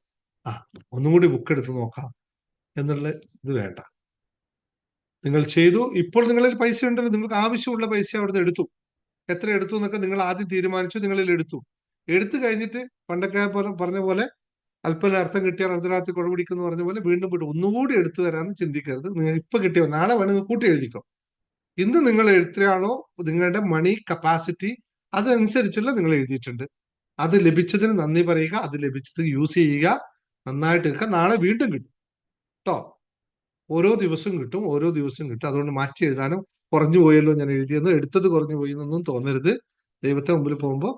ഒന്നും കൂടി ബുക്ക് എടുത്ത് നോക്കാം എന്നുള്ള ഇത് വേണ്ട. നിങ്ങൾ ചെയ്തു. ഇപ്പോൾ നിങ്ങളിൽ പൈസ ഉണ്ടല്ലോ. നിങ്ങൾക്ക് ആവശ്യമുള്ള പൈസ അവിടുന്ന് എടുത്തു. എത്ര എടുത്തു എന്നൊക്കെ നിങ്ങൾ ആദ്യം തീരുമാനിച്ചു. നിങ്ങളിൽ എടുത്തു കഴിഞ്ഞിട്ട് പണ്ടൊക്കെ പറഞ്ഞ പോലെ അല്പം അർത്ഥം കിട്ടിയാൽ അർദ്ധരാത്രി കുഴപിടിക്കുന്നു പറഞ്ഞ പോലെ വീണ്ടും പോയിട്ട് ഒന്നുകൂടി എടുത്തു തരാമെന്ന് ചിന്തിക്കരുത്. നിങ്ങൾ ഇപ്പൊ കിട്ടിയോ, നാളെ വേണമെങ്കിൽ കൂട്ടി എഴുതിക്കോ. ഇന്ന് നിങ്ങൾ എത്രയാണോ നിങ്ങളുടെ മണി കപ്പാസിറ്റി, അതനുസരിച്ചുള്ള നിങ്ങൾ എഴുതിയിട്ടുണ്ട്. അത് ലഭിച്ചതിന് നന്ദി പറയുക. അത് ലഭിച്ചത് യൂസ് ചെയ്യുക. നന്നായിട്ട് നിൽക്കുക. നാളെ വീണ്ടും കിട്ടും കേട്ടോ. ഓരോ ദിവസവും കിട്ടും, ഓരോ ദിവസവും കിട്ടും. അതുകൊണ്ട് മാറ്റി എഴുതാനും, കുറഞ്ഞു പോയല്ലോ ഞാൻ എഴുതിയെന്ന്, എടുത്തത് കുറഞ്ഞു പോയി എന്നൊന്നും തോന്നരുത്. ദൈവത്തെ മുമ്പിൽ പോകുമ്പോ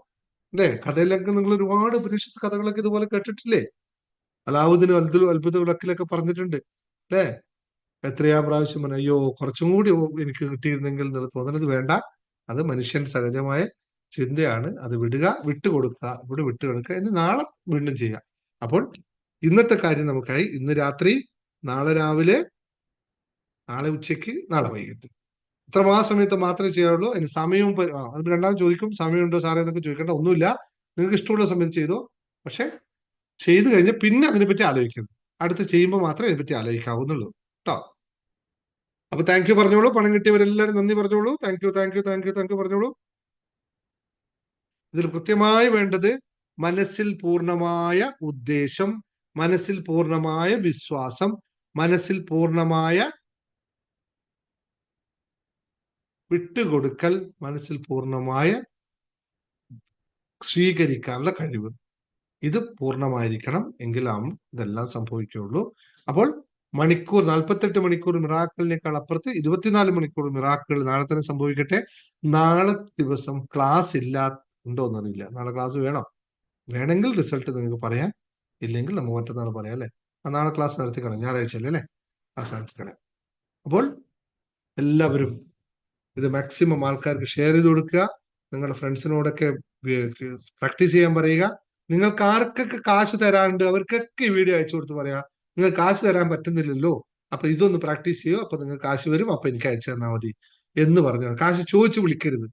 അല്ലേ, കഥയിലൊക്കെ നിങ്ങൾ ഒരുപാട് ഉപനിഷത്ത് കഥകളൊക്കെ ഇതുപോലെ കേട്ടിട്ടില്ലേ? അലാവുദ്ദീനും അത്ഭുത വിളക്കിലൊക്കെ പറഞ്ഞിട്ടുണ്ട് അല്ലേ? എത്രയാ പ്രാവശ്യം പറഞ്ഞു, അയ്യോ കുറച്ചും കൂടി എനിക്ക് കിട്ടിയിരുന്നെങ്കിൽ എന്നുള്ള തോന്നലത് വേണ്ട. അത് മനുഷ്യൻ സഹജമായ ചിന്തയാണ്. അത് വിട്ടുകൊടുക്കുക. ഇവിടെ വിട്ടുകൊടുക്കുക. ഇനി നാളെ വീണ്ടും ചെയ്യാം. അപ്പോൾ ഇന്നത്തെ കാര്യം നമുക്കായി. ഇന്ന് രാത്രി, നാളെ രാവിലെ, നാളെ ഉച്ചയ്ക്ക്, നാളെ വൈകിട്ട്, ഇത്ര സമയത്ത് മാത്രമേ ചെയ്യാവുള്ളൂ. അതിന് സമയവും അത് രണ്ടാമത് ചോദിക്കും, സമയമുണ്ടോ സാറേ എന്നൊക്കെ ചോദിക്കേണ്ട ഒന്നുമില്ല. നിങ്ങൾക്ക് ഇഷ്ടമുള്ള സമയത്ത് ചെയ്തോ. പക്ഷെ ചെയ്തു കഴിഞ്ഞാൽ പിന്നെ അതിനെപ്പറ്റി ആലോചിക്കരുത്. അടുത്ത് ചെയ്യുമ്പോൾ മാത്രമേ അതിനെപ്പറ്റി ആലോചിക്കാവുന്നുള്ളൂ കേട്ടോ. അപ്പൊ താങ്ക് യു പറഞ്ഞോളൂ. പണം കിട്ടിയവരെല്ലാവരും നന്ദി പറഞ്ഞോളൂ. താങ്ക് യു പറഞ്ഞോളൂ. ഇതിൽ കൃത്യമായി വേണ്ടത് മനസ്സിൽ പൂർണ്ണമായ ഉദ്ദേശം, മനസ്സിൽ പൂർണ്ണമായ വിശ്വാസം, മനസ്സിൽ പൂർണ്ണമായ വിട്ടുകൊടുക്കൽ, മനസ്സിൽ പൂർണ്ണമായ സ്വീകരിക്കാനുള്ള കഴിവ്. ഇത് പൂർണ്ണമായിരിക്കണം. എങ്കിലാം ഇതെല്ലാം സംഭവിക്കുകയുള്ളൂ. അപ്പോൾ 48 മണിക്കൂർ മിറാക്കിളിനേക്കാൾ അപ്പുറത്ത് 24 മണിക്കൂർ മിറാക്കിൾ നാളെ തന്നെ സംഭവിക്കട്ടെ. നാളെ ദിവസം ക്ലാസ് ഉണ്ടോന്നറിയില്ല. നാളെ ക്ലാസ് വേണമെങ്കിൽ റിസൾട്ട് നിങ്ങൾക്ക് പറയാം. ഇല്ലെങ്കിൽ നമുക്ക് മറ്റന്നാൾ പറയാം അല്ലെ? നാളെ ക്ലാസ് നടത്തിക്കളയാം. ഞായറാഴ്ച അല്ലേ? ക്ലാസ് നടത്തിക്കളയാം. അപ്പോൾ എല്ലാവരും ഇത് മാക്സിമം ആൾക്കാർക്ക് ഷെയർ ചെയ്ത് കൊടുക്കുക. നിങ്ങളുടെ ഫ്രണ്ട്സിനോടൊക്കെ പ്രാക്ടീസ് ചെയ്യാൻ പറയുക. നിങ്ങൾക്ക് ആർക്കൊക്കെ കാശ് തരാനുണ്ട് അവർക്കൊക്കെ ഈ വീഡിയോ അയച്ചു കൊടുത്ത് പറയാ, നിങ്ങൾക്ക് കാശ് തരാൻ പറ്റുന്നില്ലല്ലോ, അപ്പൊ ഇതൊന്ന് പ്രാക്ടീസ് ചെയ്യോ, അപ്പൊ നിങ്ങൾക്ക് കാശ് വരും, അപ്പൊ എനിക്ക് അയച്ചു തന്നാൽ മതി എന്ന് പറഞ്ഞത്. കാശ് ചോദിച്ച് വിളിക്കരുത്.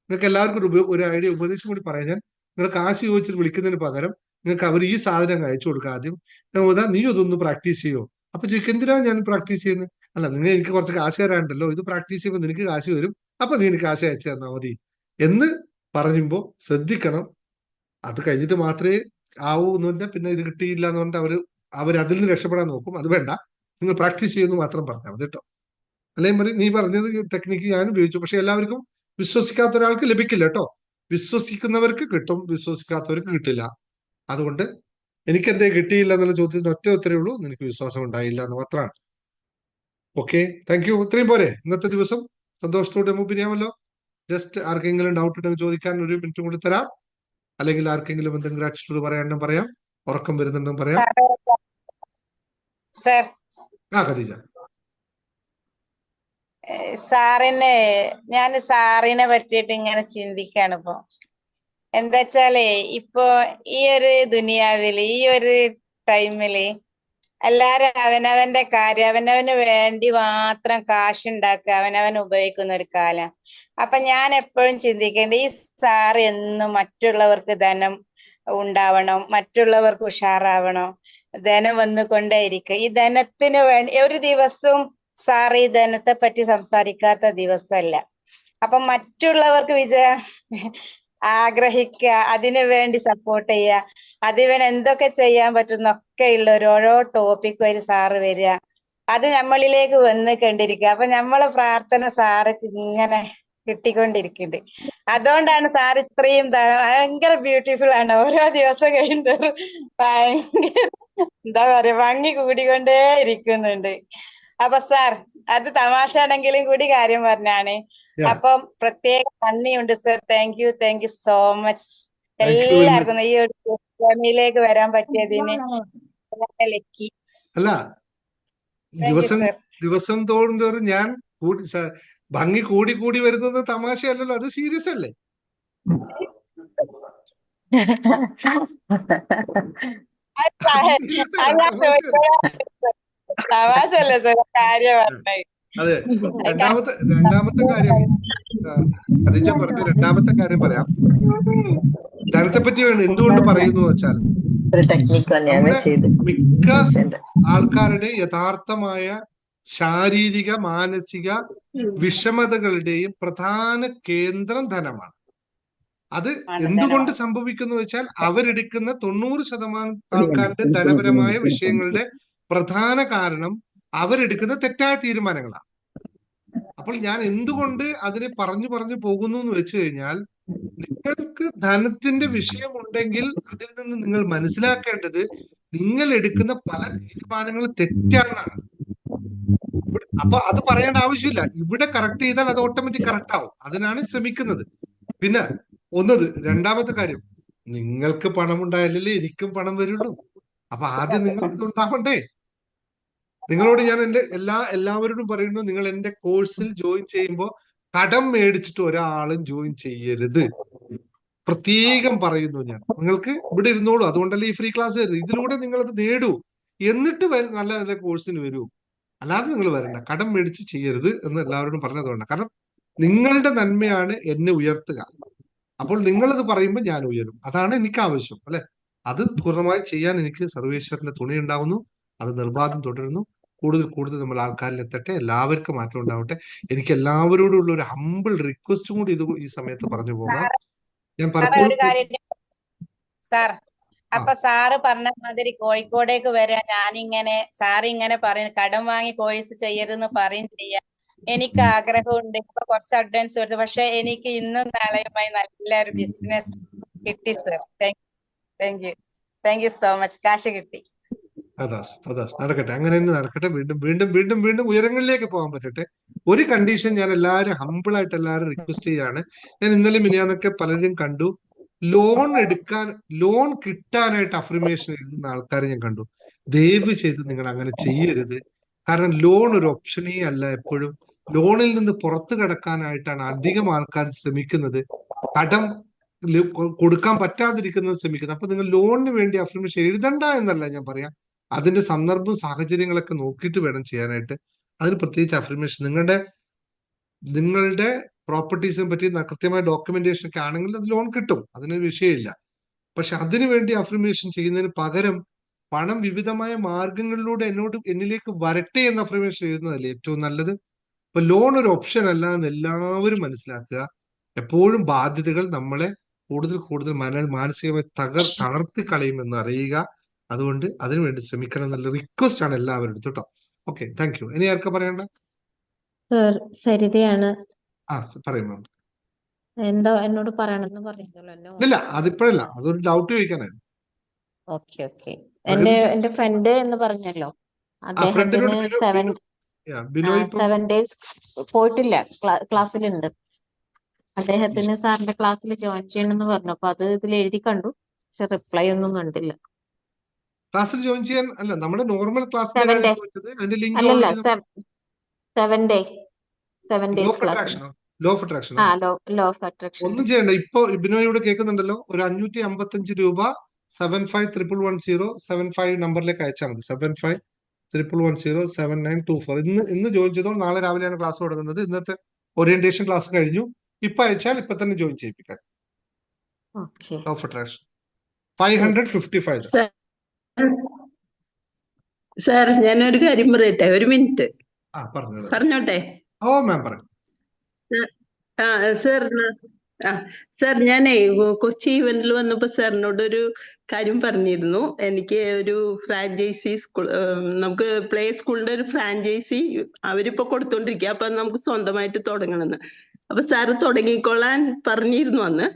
നിങ്ങൾക്ക് എല്ലാവർക്കും ഒരു ഐഡിയ ഉപദേശം കൂടി പറയാൻ, നിങ്ങൾ കാശ് ചോദിച്ചിട്ട് വിളിക്കുന്നതിന് പകരം നിങ്ങൾക്ക് അവർ ഈ സാധനം അയച്ചു കൊടുക്കുക ആദ്യം. നീ ഇതൊന്ന് പ്രാക്ടീസ് ചെയ്യോ? അപ്പൊ ചോദിക്കും, എന്തിനാ ഞാൻ പ്രാക്ടീസ് ചെയ്യുന്നത്? അല്ല, നിങ്ങൾ എനിക്ക് കുറച്ച് കാശ് തരാണ്ടല്ലോ, ഇത് പ്രാക്ടീസ് ചെയ്യുമ്പോൾ നിനക്ക് കാശ് വരും, അപ്പൊ നീ എനിക്ക് കാശ് അയച്ചു തന്നാൽ മതി എന്ന് പറയുമ്പോൾ ശ്രദ്ധിക്കണം. അത് കഴിഞ്ഞിട്ട് മാത്രമേ ആവൂ എന്ന് പറഞ്ഞാൽ പിന്നെ ഇത് കിട്ടിയില്ല എന്ന് പറഞ്ഞിട്ട് അവരതിൽ നിന്ന് രക്ഷപ്പെടാൻ നോക്കും. അത് വേണ്ട, നിങ്ങൾ പ്രാക്ടീസ് ചെയ്യുമെന്ന് മാത്രം പറഞ്ഞാൽ മതി കേട്ടോ. അല്ലെങ്കിൽ നീ പറഞ്ഞത് ടെക്നിക്ക് ഞാൻ ഉപയോഗിച്ചു, പക്ഷെ എല്ലാവർക്കും വിശ്വസിക്കാത്ത ഒരാൾക്ക് ലഭിക്കില്ല കേട്ടോ. വിശ്വസിക്കുന്നവർക്ക് കിട്ടും, വിശ്വസിക്കാത്തവർക്ക് കിട്ടില്ല. അതുകൊണ്ട് എനിക്ക് എന്തേ കിട്ടിയില്ല എന്നുള്ള ചോദ്യത്തിന് ഒറ്റ ഉത്തരവേ ഉള്ളൂ, നിനക്ക് വിശ്വാസം ഉണ്ടായില്ല എന്ന് മാത്രമാണ്. Okay, thank U. ഇത്രയും പോരെ ഇന്നത്തെ ദിവസം? സന്തോഷത്തോടെ നമുക്ക് പിരിയാമല്ലോ. ജസ്റ്റ് ആർക്കെങ്കിലും ഡൗട്ട് ഉണ്ടെങ്കിൽ ചോദിക്കാൻ 1 മിനിറ്റ് കൂടി തരാം. അല്ലെങ്കിൽ ആർക്കെങ്കിലും എന്തെങ്കിലും ആറ്റിറ്റ്യൂഡ് പറയാനും പറയാം, ഉറക്കം വരുന്നുണ്ടെന്ന് പറയാം. സർ, ഖദീജ. ഞാൻ സാറിനെ പറ്റിയിട്ട് ഇങ്ങനെ ചിന്തിക്കാണ് ഇപ്പൊ. എന്താ വെച്ചാലേ, ഇപ്പൊ ഈ ഒരു ദുനിയാവില്, ഈ ഒരു ടൈമില് എല്ലാരും അവനവന്റെ കാര്യം അവനവന് വേണ്ടി മാത്രം കാശുണ്ടാക്കുക, അവനവൻ ഉപയോഗിക്കുന്ന ഒരു കാലം. അപ്പൊ ഞാൻ എപ്പോഴും ചിന്തിക്കേണ്ടത്, ഈ സാറ് എന്നും മറ്റുള്ളവർക്ക് ധനം ഉണ്ടാവണം, മറ്റുള്ളവർക്ക് ഉഷാറാവണം, ധനം വന്നുകൊണ്ടേയിരിക്കും. ഈ ധനത്തിന് വേണ്ടി ഒരു ദിവസവും സാർ ഈ ധനത്തെ പറ്റി സംസാരിക്കാത്ത ദിവസമല്ല. അപ്പൊ മറ്റുള്ളവർക്ക് ആഗ്രഹിക്കുക, അതിനു വേണ്ടി സപ്പോർട്ട് ചെയ്യുക, അതിവൻ എന്തൊക്കെ ചെയ്യാൻ പറ്റുന്നൊക്കെ ഉള്ള ഓരോ ടോപ്പിക് വരെ സാറ് വരിക, അത് നമ്മളിലേക്ക് വന്ന് കണ്ടിരിക്കുക. അപ്പൊ നമ്മളെ പ്രാർത്ഥന സാറ് ഇങ്ങനെ കിട്ടിക്കൊണ്ടിരിക്കുന്നുണ്ട്. അതുകൊണ്ടാണ് സാർ ഇത്രയും ഭയങ്കര ബ്യൂട്ടിഫുൾ ആണ്. ഓരോ ദിവസം കഴിയുന്നതും ഭയങ്കര എന്താ പറയാ, ഭംഗി കൂടിക്കൊണ്ടേ ഇരിക്കുന്നുണ്ട്. അപ്പൊ സാർ, അത് തമാശ ആണെങ്കിലും കൂടി കാര്യം പറഞ്ഞാണ്. അപ്പം പ്രത്യേക നന്ദിയുണ്ട് sir. Thank you so much. എല്ലാവർക്കും ഈ ഒരു ഭൂമിയിലേക്ക് വരാൻ പറ്റിയതിന് ലക്കി. അല്ല, ദിവസം തോറും ഞാൻ ഭംഗി കൂടി കൂടി വരുന്നത് തമാശയല്ലല്ലോ, അത് സീരിയസ് അല്ലേ? തമാശല്ലേ സർ, കാര്യം പറഞ്ഞത്. അതെ. രണ്ടാമത്തെ കാര്യം ഖദീജ പറഞ്ഞ രണ്ടാമത്തെ കാര്യം പറയാം. ധനത്തെ പറ്റി എന്തുകൊണ്ട് പറയുന്നു വെച്ചാൽ, മിക്ക ആൾക്കാരുടെ യഥാർത്ഥമായ ശാരീരിക മാനസിക വിഷമതകളുടെയും പ്രധാന കേന്ദ്രം ധനമാണ്. അത് എന്തുകൊണ്ട് സംഭവിക്കുന്നു വെച്ചാൽ, അവരെടുക്കുന്ന 90% ആൾക്കാരുടെ ധനപരമായ വിഷയങ്ങളുടെ പ്രധാന കാരണം അവരെടുക്കുന്ന തെറ്റായ തീരുമാനങ്ങളാണ്. അപ്പോൾ ഞാൻ എന്തുകൊണ്ട് അതിനെ പറഞ്ഞു പോകുന്നു എന്ന് വെച്ച് കഴിഞ്ഞാൽ, നിങ്ങൾക്ക് ധനത്തിന്റെ വിഷയമുണ്ടെങ്കിൽ അതിൽ നിന്ന് നിങ്ങൾ മനസ്സിലാക്കേണ്ടത് നിങ്ങൾ എടുക്കുന്ന പല തീരുമാനങ്ങളും തെറ്റാണെന്നാണ്. അപ്പൊ അത് പറയേണ്ട ആവശ്യമില്ല. ഇവിടെ കറക്റ്റ് ചെയ്താൽ അത് ഓട്ടോമാറ്റിക് കറക്റ്റ് ആവും. അതിനാണ് ശ്രമിക്കുന്നത്. പിന്നെ രണ്ടാമത്തെ കാര്യം, നിങ്ങൾക്ക് പണം ഉണ്ടായാലല്ലേ എനിക്കും പണം വരുള്ളൂ. അപ്പൊ ആദ്യം നിങ്ങൾക്ക് ഉണ്ടാവണ്ടേ? നിങ്ങളോട് ഞാൻ എല്ലാവരോടും പറയുന്നു, നിങ്ങൾ എന്റെ കോഴ്സിൽ ജോയിൻ ചെയ്യുമ്പോൾ കടം മേടിച്ചിട്ട് ഒരാളും ജോയിൻ ചെയ്യരുത്. പ്രത്യേകം പറയുന്നു ഞാൻ. നിങ്ങൾക്ക് ഇവിടെ ഇരുന്നോളൂ, അതുകൊണ്ടല്ലേ ഈ ഫ്രീ ക്ലാസ് വരുന്നത്. ഇതിലൂടെ നിങ്ങൾ അത് നേടൂ, എന്നിട്ട് നല്ല നല്ല കോഴ്സിന് വരൂ. അല്ലാതെ നിങ്ങൾ വരണ്ട. കടം മേടിച്ച് ചെയ്യരുത് എന്ന് എല്ലാവരോടും പറഞ്ഞതുകൊണ്ട്. കാരണം നിങ്ങളുടെ നന്മയാണ് എന്നെ ഉയർത്തുക. അപ്പോൾ നിങ്ങളത് പറയുമ്പോൾ ഞാൻ ഉയരും. അതാണ് എനിക്ക് ആവശ്യം, അല്ലെ? അത് പൂർണ്ണമായി ചെയ്യാൻ എനിക്ക് സർവേശ്വരന്റെ തുണി ഉണ്ടാവുന്നു. അത് നിർബാധം തുടരുന്നു. കൂടുതൽ നമ്മൾ ആൾക്കാരിൽ എത്തട്ടെ. എല്ലാവർക്കും മാറ്റം ഉണ്ടാവട്ടെ. എനിക്ക് എല്ലാവരോടും ഉള്ള ഒരു ഹമ്പിൾ റിക്വസ്റ്റും കൂടി ഈ സമയത്ത് പറഞ്ഞു പോകാം. ഞാൻ പലപ്പോഴും സാർ, അപ്പൊ സാറ് പറഞ്ഞ മാതിരി കോഴിക്കോടേക്ക് വരാൻ സാറ് ഇങ്ങനെ പറയും, കടം വാങ്ങി കോഴ്സ് ചെയ്യരുതെന്ന് പറയും ചെയ്യാം. എനിക്ക് ആഗ്രഹമുണ്ട്. ഇപ്പൊ കുറച്ച് അഡ്വാൻസ് കൊടുത്തു. പക്ഷെ എനിക്ക് ഇന്നും നാളെയുമായി നല്ലൊരു ബിസിനസ് കിട്ടി sir. Thank you so much. കാശ് കിട്ടി. അതാ നടക്കട്ടെ. അങ്ങനെ തന്നെ നടക്കട്ടെ. വീണ്ടും ഉയരങ്ങളിലേക്ക് പോകാൻ പറ്റട്ടെ. ഒരു കണ്ടീഷൻ ഞാൻ എല്ലാവരും ഹമ്പിളായിട്ട് എല്ലാവരും റിക്വസ്റ്റ് ചെയ്യാണ്. ഞാൻ ഇന്നലെ മിനിയാന്നൊക്കെ പലരും കണ്ടു, ലോൺ കിട്ടാനായിട്ട് അഫർമേഷൻ എഴുതുന്ന ആൾക്കാരെ ഞാൻ കണ്ടു. ദയവ് ചെയ്ത് നിങ്ങൾ അങ്ങനെ ചെയ്യരുത്. കാരണം ലോൺ ഒരു ഓപ്ഷനേ അല്ല. എപ്പോഴും ലോണിൽ നിന്ന് പുറത്തു കടക്കാനായിട്ടാണ് അധികം ആൾക്കാർ ശ്രമിക്കുന്നത്. കടം കൊടുക്കാൻ പറ്റാതിരിക്കുന്നത് ശ്രമിക്കുന്നത്. അപ്പൊ നിങ്ങൾ ലോണിന് വേണ്ടി അഫർമേഷൻ എഴുതണ്ട എന്നല്ല ഞാൻ പറയാം. അതിന്റെ സന്ദർഭവും സാഹചര്യങ്ങളൊക്കെ നോക്കിയിട്ട് വേണം ചെയ്യാനായിട്ട്. അതിന് പ്രത്യേകിച്ച് അഫർമേഷൻ നിങ്ങളുടെ പ്രോപ്പർട്ടീസിനെ പറ്റി കൃത്യമായ ഡോക്യുമെന്റേഷൻ ഒക്കെ ആണെങ്കിൽ അത് ലോൺ കിട്ടും. അതിനൊരു വിഷയമില്ല. പക്ഷെ അതിനു വേണ്ടി അഫർമേഷൻ ചെയ്യുന്നതിന് പകരം പണം വിവിധമായ മാർഗങ്ങളിലൂടെ എന്നിലേക്ക് വരട്ടെ എന്ന് അഫർമേഷൻ എഴുതുന്നതല്ലേ ഏറ്റവും നല്ലത്. അപ്പൊ ലോൺ ഒരു ഓപ്ഷൻ അല്ല എന്ന് എല്ലാവരും മനസ്സിലാക്കുക. എപ്പോഴും ബാധ്യതകൾ നമ്മളെ കൂടുതൽ കൂടുതൽ മാനസികമായി തളർത്തി കളയുമെന്ന് അറിയുക. അതുകൊണ്ട് അതിനുവേണ്ടി ശ്രമിക്കണം എന്നുള്ള റിക്വസ്റ്റ് ആണ് എല്ലാവരും കേട്ടോ. Okay, thank U. ഇനി ആർക്കാ പറയണ്ട? സരിതയാണ്. പറയും മാം. എന്തോ എന്നോട് പറയണമെന്ന് പറഞ്ഞല്ലോ. ഇല്ല, അതിപ്പോഴല്ല, അതൊരു ഡൗട്ട് ചോദിക്കാനായിരുന്നു. ഓക്കെ. എന്റെ ഫ്രണ്ട് എന്ന് പറഞ്ഞല്ലോ, അദ്ദേഹത്തിന് ബിനോയ് 7 days പോയിട്ടില്ല, ക്ലാസ്സിലുണ്ട്. അദ്ദേഹത്തിന് സാറിന്റെ ക്ലാസ്സിൽ ജോയിൻ ചെയ്യണമെന്ന് പറഞ്ഞു. അപ്പൊ അത് ഇതിൽ എഴുതി കണ്ടു, പക്ഷെ റിപ്ലൈ ഒന്നും കണ്ടില്ല. ക്ലാസ്സിൽ ജോയിൻ ചെയ്യാൻ അല്ല, നമ്മുടെ നോർമൽ ക്ലാസ് 7 day അതിന്റെ ലിങ്ക് അല്ലല്ല, 7 days class. Law of attraction law of attraction. ഒന്നും ചെയ്യണ്ട. ഇപ്പൊ ബിനോയ് ഇവിടെ കേൾക്കുന്നുണ്ടല്ലോ, ഒരു 555 രൂപ 751107 നമ്പറിലേക്ക് അയച്ചാൽ മതി. 751107 ഇന്ന് ജോയിൻ ചെയ്തോ. നാളെ രാവിലെയാണ് ക്ലാസ് തുടങ്ങുന്നത്. ഇന്നത്തെ ഓറിയന്റേഷൻ ക്ലാസ് കഴിഞ്ഞു. ഇപ്പൊ അയച്ചാൽ ഇപ്പൊ തന്നെ ജോയിൻ ചെയ്യിപ്പിക്കാം. Law of attraction 555. സാർ, ഞാനൊരു കാര്യം പറയട്ടെ, ഒരു മിനിറ്റ് പറഞ്ഞോട്ടെ? ഓ മാം പറ. സാർ, ഞാനേ കൊച്ചി ഇവന്റിൽ വന്നപ്പോ സാറിനോടൊരു കാര്യം പറഞ്ഞിരുന്നു. എനിക്ക് ഒരു ഫ്രാഞ്ചൈസി സ്കൂൾ, നമുക്ക് പ്ലേ സ്കൂളിന്റെ ഒരു ഫ്രാഞ്ചൈസി അവരിപ്പോ കൊടുത്തോണ്ടിരിക്കുക. അപ്പൊ നമുക്ക് സ്വന്തമായിട്ട് തുടങ്ങണമെന്ന്. അപ്പൊ സാറ് തുടങ്ങിക്കൊള്ളാൻ പറഞ്ഞിരുന്നു അന്ന്.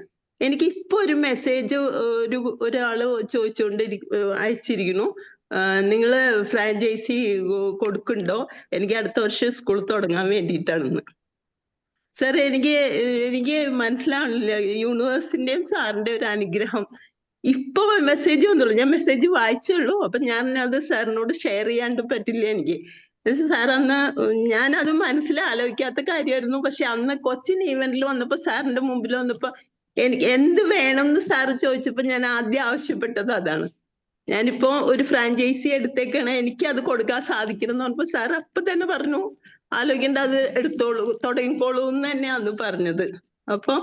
എനിക്ക് ഇപ്പൊ ഒരു മെസ്സേജ് ഒരാള് അയച്ചിരിക്കുന്നു, നിങ്ങള് ഫ്രാഞ്ചൈസി കൊടുക്കുന്നുണ്ടോ, എനിക്ക് അടുത്ത വർഷം സ്കൂൾ തുടങ്ങാൻ വേണ്ടിയിട്ടാണെന്ന്. സാർ, എനിക്ക് മനസ്സിലാവണില്ല. യൂണിവേഴ്സിന്റെയും സാറിന്റെ ഒരു അനുഗ്രഹം. ഇപ്പൊ മെസ്സേജ് വന്നുള്ളൂ, ഞാൻ മെസ്സേജ് വായിച്ചുള്ളൂ. അപ്പൊ ഞാൻ അത് സാറിനോട് ഷെയർ ചെയ്യാണ്ട് പറ്റില്ല എനിക്ക്. സാർ, അന്ന് ഞാനത് ആലോചിക്കാത്ത കാര്യമായിരുന്നു. പക്ഷെ അന്ന് കൊച്ചിൻ ഈവന്റിൽ വന്നപ്പോ, സാറിന്റെ മുമ്പിൽ വന്നപ്പോ എനിക്ക് എന്ത് വേണം എന്ന് സാറ് ചോദിച്ചപ്പോ ഞാൻ ആദ്യം ആവശ്യപ്പെട്ടത് അതാണ്. ഞാനിപ്പോ ഒരു ഫ്രാഞ്ചൈസി എടുത്തേക്കാണ്, എനിക്ക് അത് കൊടുക്കാൻ സാധിക്കണം എന്ന് പറഞ്ഞപ്പോ സാർ അപ്പൊ തന്നെ പറഞ്ഞു, ആലോചിക്കേണ്ട, അത് എടുത്തോളൂ, തുടങ്ങിക്കോളൂ എന്ന് തന്നെയാണ് പറഞ്ഞത്. അപ്പൊ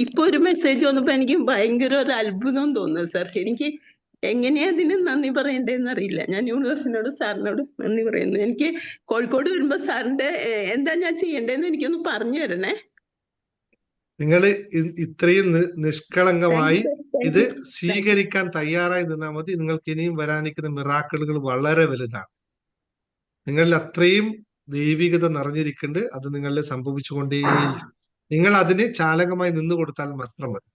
ഇപ്പൊ ഒരു മെസ്സേജ് വന്നപ്പോ എനിക്ക് ഭയങ്കര ഒരു അത്ഭുതം തോന്നുന്നു സാർ. എനിക്ക് എങ്ങനെയാ അതിന് നന്ദി പറയണ്ടേന്ന് അറിയില്ല. ഞാൻ യൂണിവേഴ്സിനോട് സാറിനോട് നന്ദി പറയുന്നു. എനിക്ക് കോഴിക്കോട് വരുമ്പോ സാറിന്റെ എന്താ ഞാൻ ചെയ്യണ്ടേന്ന് എനിക്കൊന്ന് പറഞ്ഞു തരണേ. നിങ്ങൾ ഇത്രയും നിഷ്കളങ്കമായി ഇത് സ്വീകരിക്കാൻ തയ്യാറായി നിന്നാൽ മതി. നിങ്ങൾക്ക് ഇനിയും വരാനിരിക്കുന്ന മിറാക്കിളുകൾ വളരെ വലുതാണ്. നിങ്ങളിൽ അത്രയും ദൈവികത നിറഞ്ഞിരിക്കുന്നുണ്ട്. അത് നിങ്ങളിൽ സംഭവിച്ചുകൊണ്ടേയിരിക്കും. നിങ്ങൾ അതിന് ചാലകമായി നിന്നു കൊടുത്താൽ മാത്രം മതി.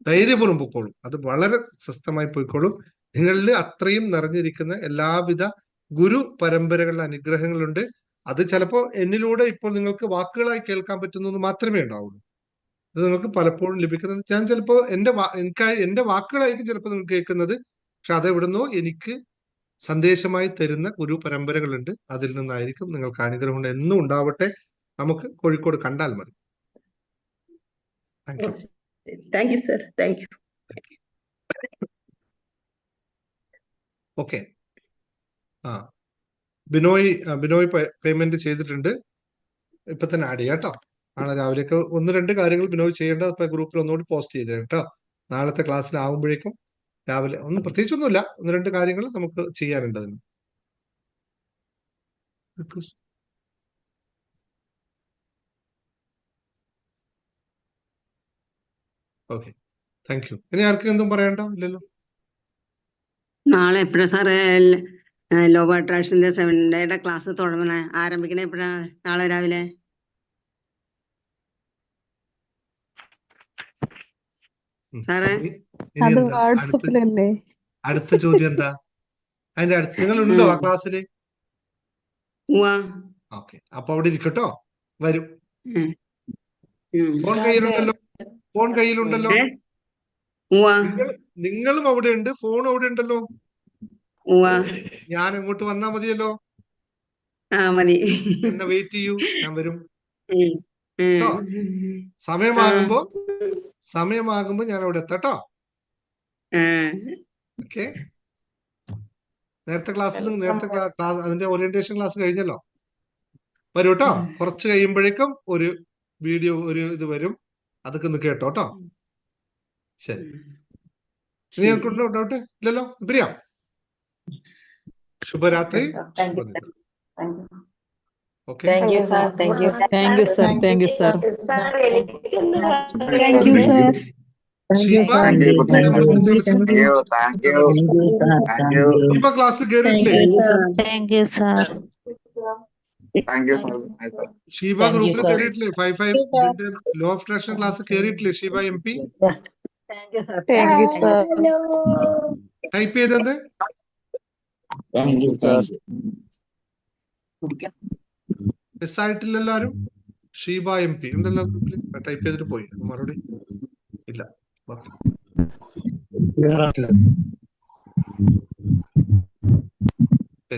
ധൈര്യപൂർവ്വം പൊക്കോളും. അത് വളരെ സ്വസ്ഥമായി പോയിക്കോളും. നിങ്ങളിൽ അത്രയും നിറഞ്ഞിരിക്കുന്ന എല്ലാവിധ ഗുരു പരമ്പരകളുടെ അനുഗ്രഹങ്ങളുണ്ട്. അത് ചിലപ്പോ എന്നിലൂടെ ഇപ്പോൾ നിങ്ങൾക്ക് വാക്കുകളായി കേൾക്കാൻ പറ്റുന്നത് മാത്രമേ ഉണ്ടാവുള്ളൂ. ഇത് നിങ്ങൾക്ക് പലപ്പോഴും ലഭിക്കുന്നത്, ഞാൻ ചിലപ്പോ എന്റെ വാക്കുകളായിരിക്കും ചിലപ്പോൾ നിങ്ങൾ കേൾക്കുന്നത്. പക്ഷെ അതെവിടുന്നോ എനിക്ക് സന്ദേശമായി തരുന്ന ഗുരു പരമ്പരകളുണ്ട്. അതിൽ നിന്നായിരിക്കും നിങ്ങൾക്ക് അനുഗ്രഹം എന്നും ഉണ്ടാവട്ടെ. നമുക്ക് കോഴിക്കോട് കണ്ടാൽ മതി. Thank you sir. Thank U. Okay. Binoy payment ചെയ്തിട്ടുണ്ട്. ഇപ്പൊ തന്നെ ആഡ് ചെയ്യാം കേട്ടോ. നാളെ രാവിലേക്ക് 1-2 കാര്യങ്ങൾ ബിനോയ് ചെയ്യേണ്ട. ഇപ്പൊ ഗ്രൂപ്പിൽ ഒന്നുകൂടി പോസ്റ്റ് ചെയ്തേ കേട്ടോ. നാളത്തെ ക്ലാസ്സിലാവുമ്പോഴേക്കും രാവിലെ പ്രത്യേകിച്ചൊന്നുമില്ല, 1-2 കാര്യങ്ങൾ നമുക്ക് ചെയ്യാനുണ്ട് അതിന്. Okay, thank U. ഇനി ആർക്കും എന്തും പറയണ്ടോ? ഇല്ലല്ലോ. നാളെ എപ്പോഴാ സാറേ ലോ ഓഫ് അട്രാക്ഷന്റെ 7 ഡേയുടെ ക്ലാസ് തുടങ്ങണേ? ആരംഭിക്കണേ എപ്പോഴാ? നാളെ രാവിലെ? സാറേ, അടുത്ത ചോദ്യം എന്താ? അതിന്റെ അടുത്ത് നിങ്ങൾ ഉണ്ടോ ആ ക്ലാസ്സില്? ഓക്കെ, അപ്പൊ അവിടെ ഇരിക്കട്ടോ. വരും. ഫോൺ കയ്യിലുണ്ടല്ലോ. നിങ്ങളും അവിടെ ഉണ്ട്, ഫോൺ അവിടെ ഉണ്ടല്ലോ. ഞാൻ അങ്ങോട്ട് വന്നാ മതിയല്ലോ. എന്നെ വെയിറ്റ് ചെയ്യൂ, ഞാൻ വരും. സമയമാകുമ്പോ ഞാൻ അവിടെ എത്തട്ടോ. ഓക്കെ. നേരത്തെ അതിന്റെ ഓറിയന്റേഷൻ ക്ലാസ് കഴിഞ്ഞല്ലോ. വരൂ കേട്ടോ. കുറച്ച് കഴിയുമ്പോഴേക്കും ഒരു വീഡിയോ ഇത് വരും. അതൊക്കെ ഒന്ന് കേട്ടോ. ശരി. ഇനി ആർക്കുണ്ടോ ഡൗട്ട്? ഇല്ലല്ലോ. പ്രിയ, ശുഭരാത്രി, ശുഭനിദ്ര. Okay, thank you sir. Thank you. Thank you sir. Thank you sir. Thank you sir. Sheeba Sheeba class കയറിയിട്ടില്ലേ? Thank you sir. ഷീബ ഗ്രൂപ്പിൽ കയറിയിട്ടില്ലേ? 5 ലോ ഓഫ് അട്രാക്ഷൻ ക്ലാസ് കയറിയിട്ടില്ലേ Sheeba MP? Thank you sir. Type ചെയ്തത് മിസ്സായിട്ടില്ലല്ലോ ആരും? ഷീബ MP ഉണ്ടല്ലോ ഗ്രൂപ്പിൽ. ടൈപ്പ് ചെയ്തിട്ട് പോയി, മറുപടി ഇല്ല.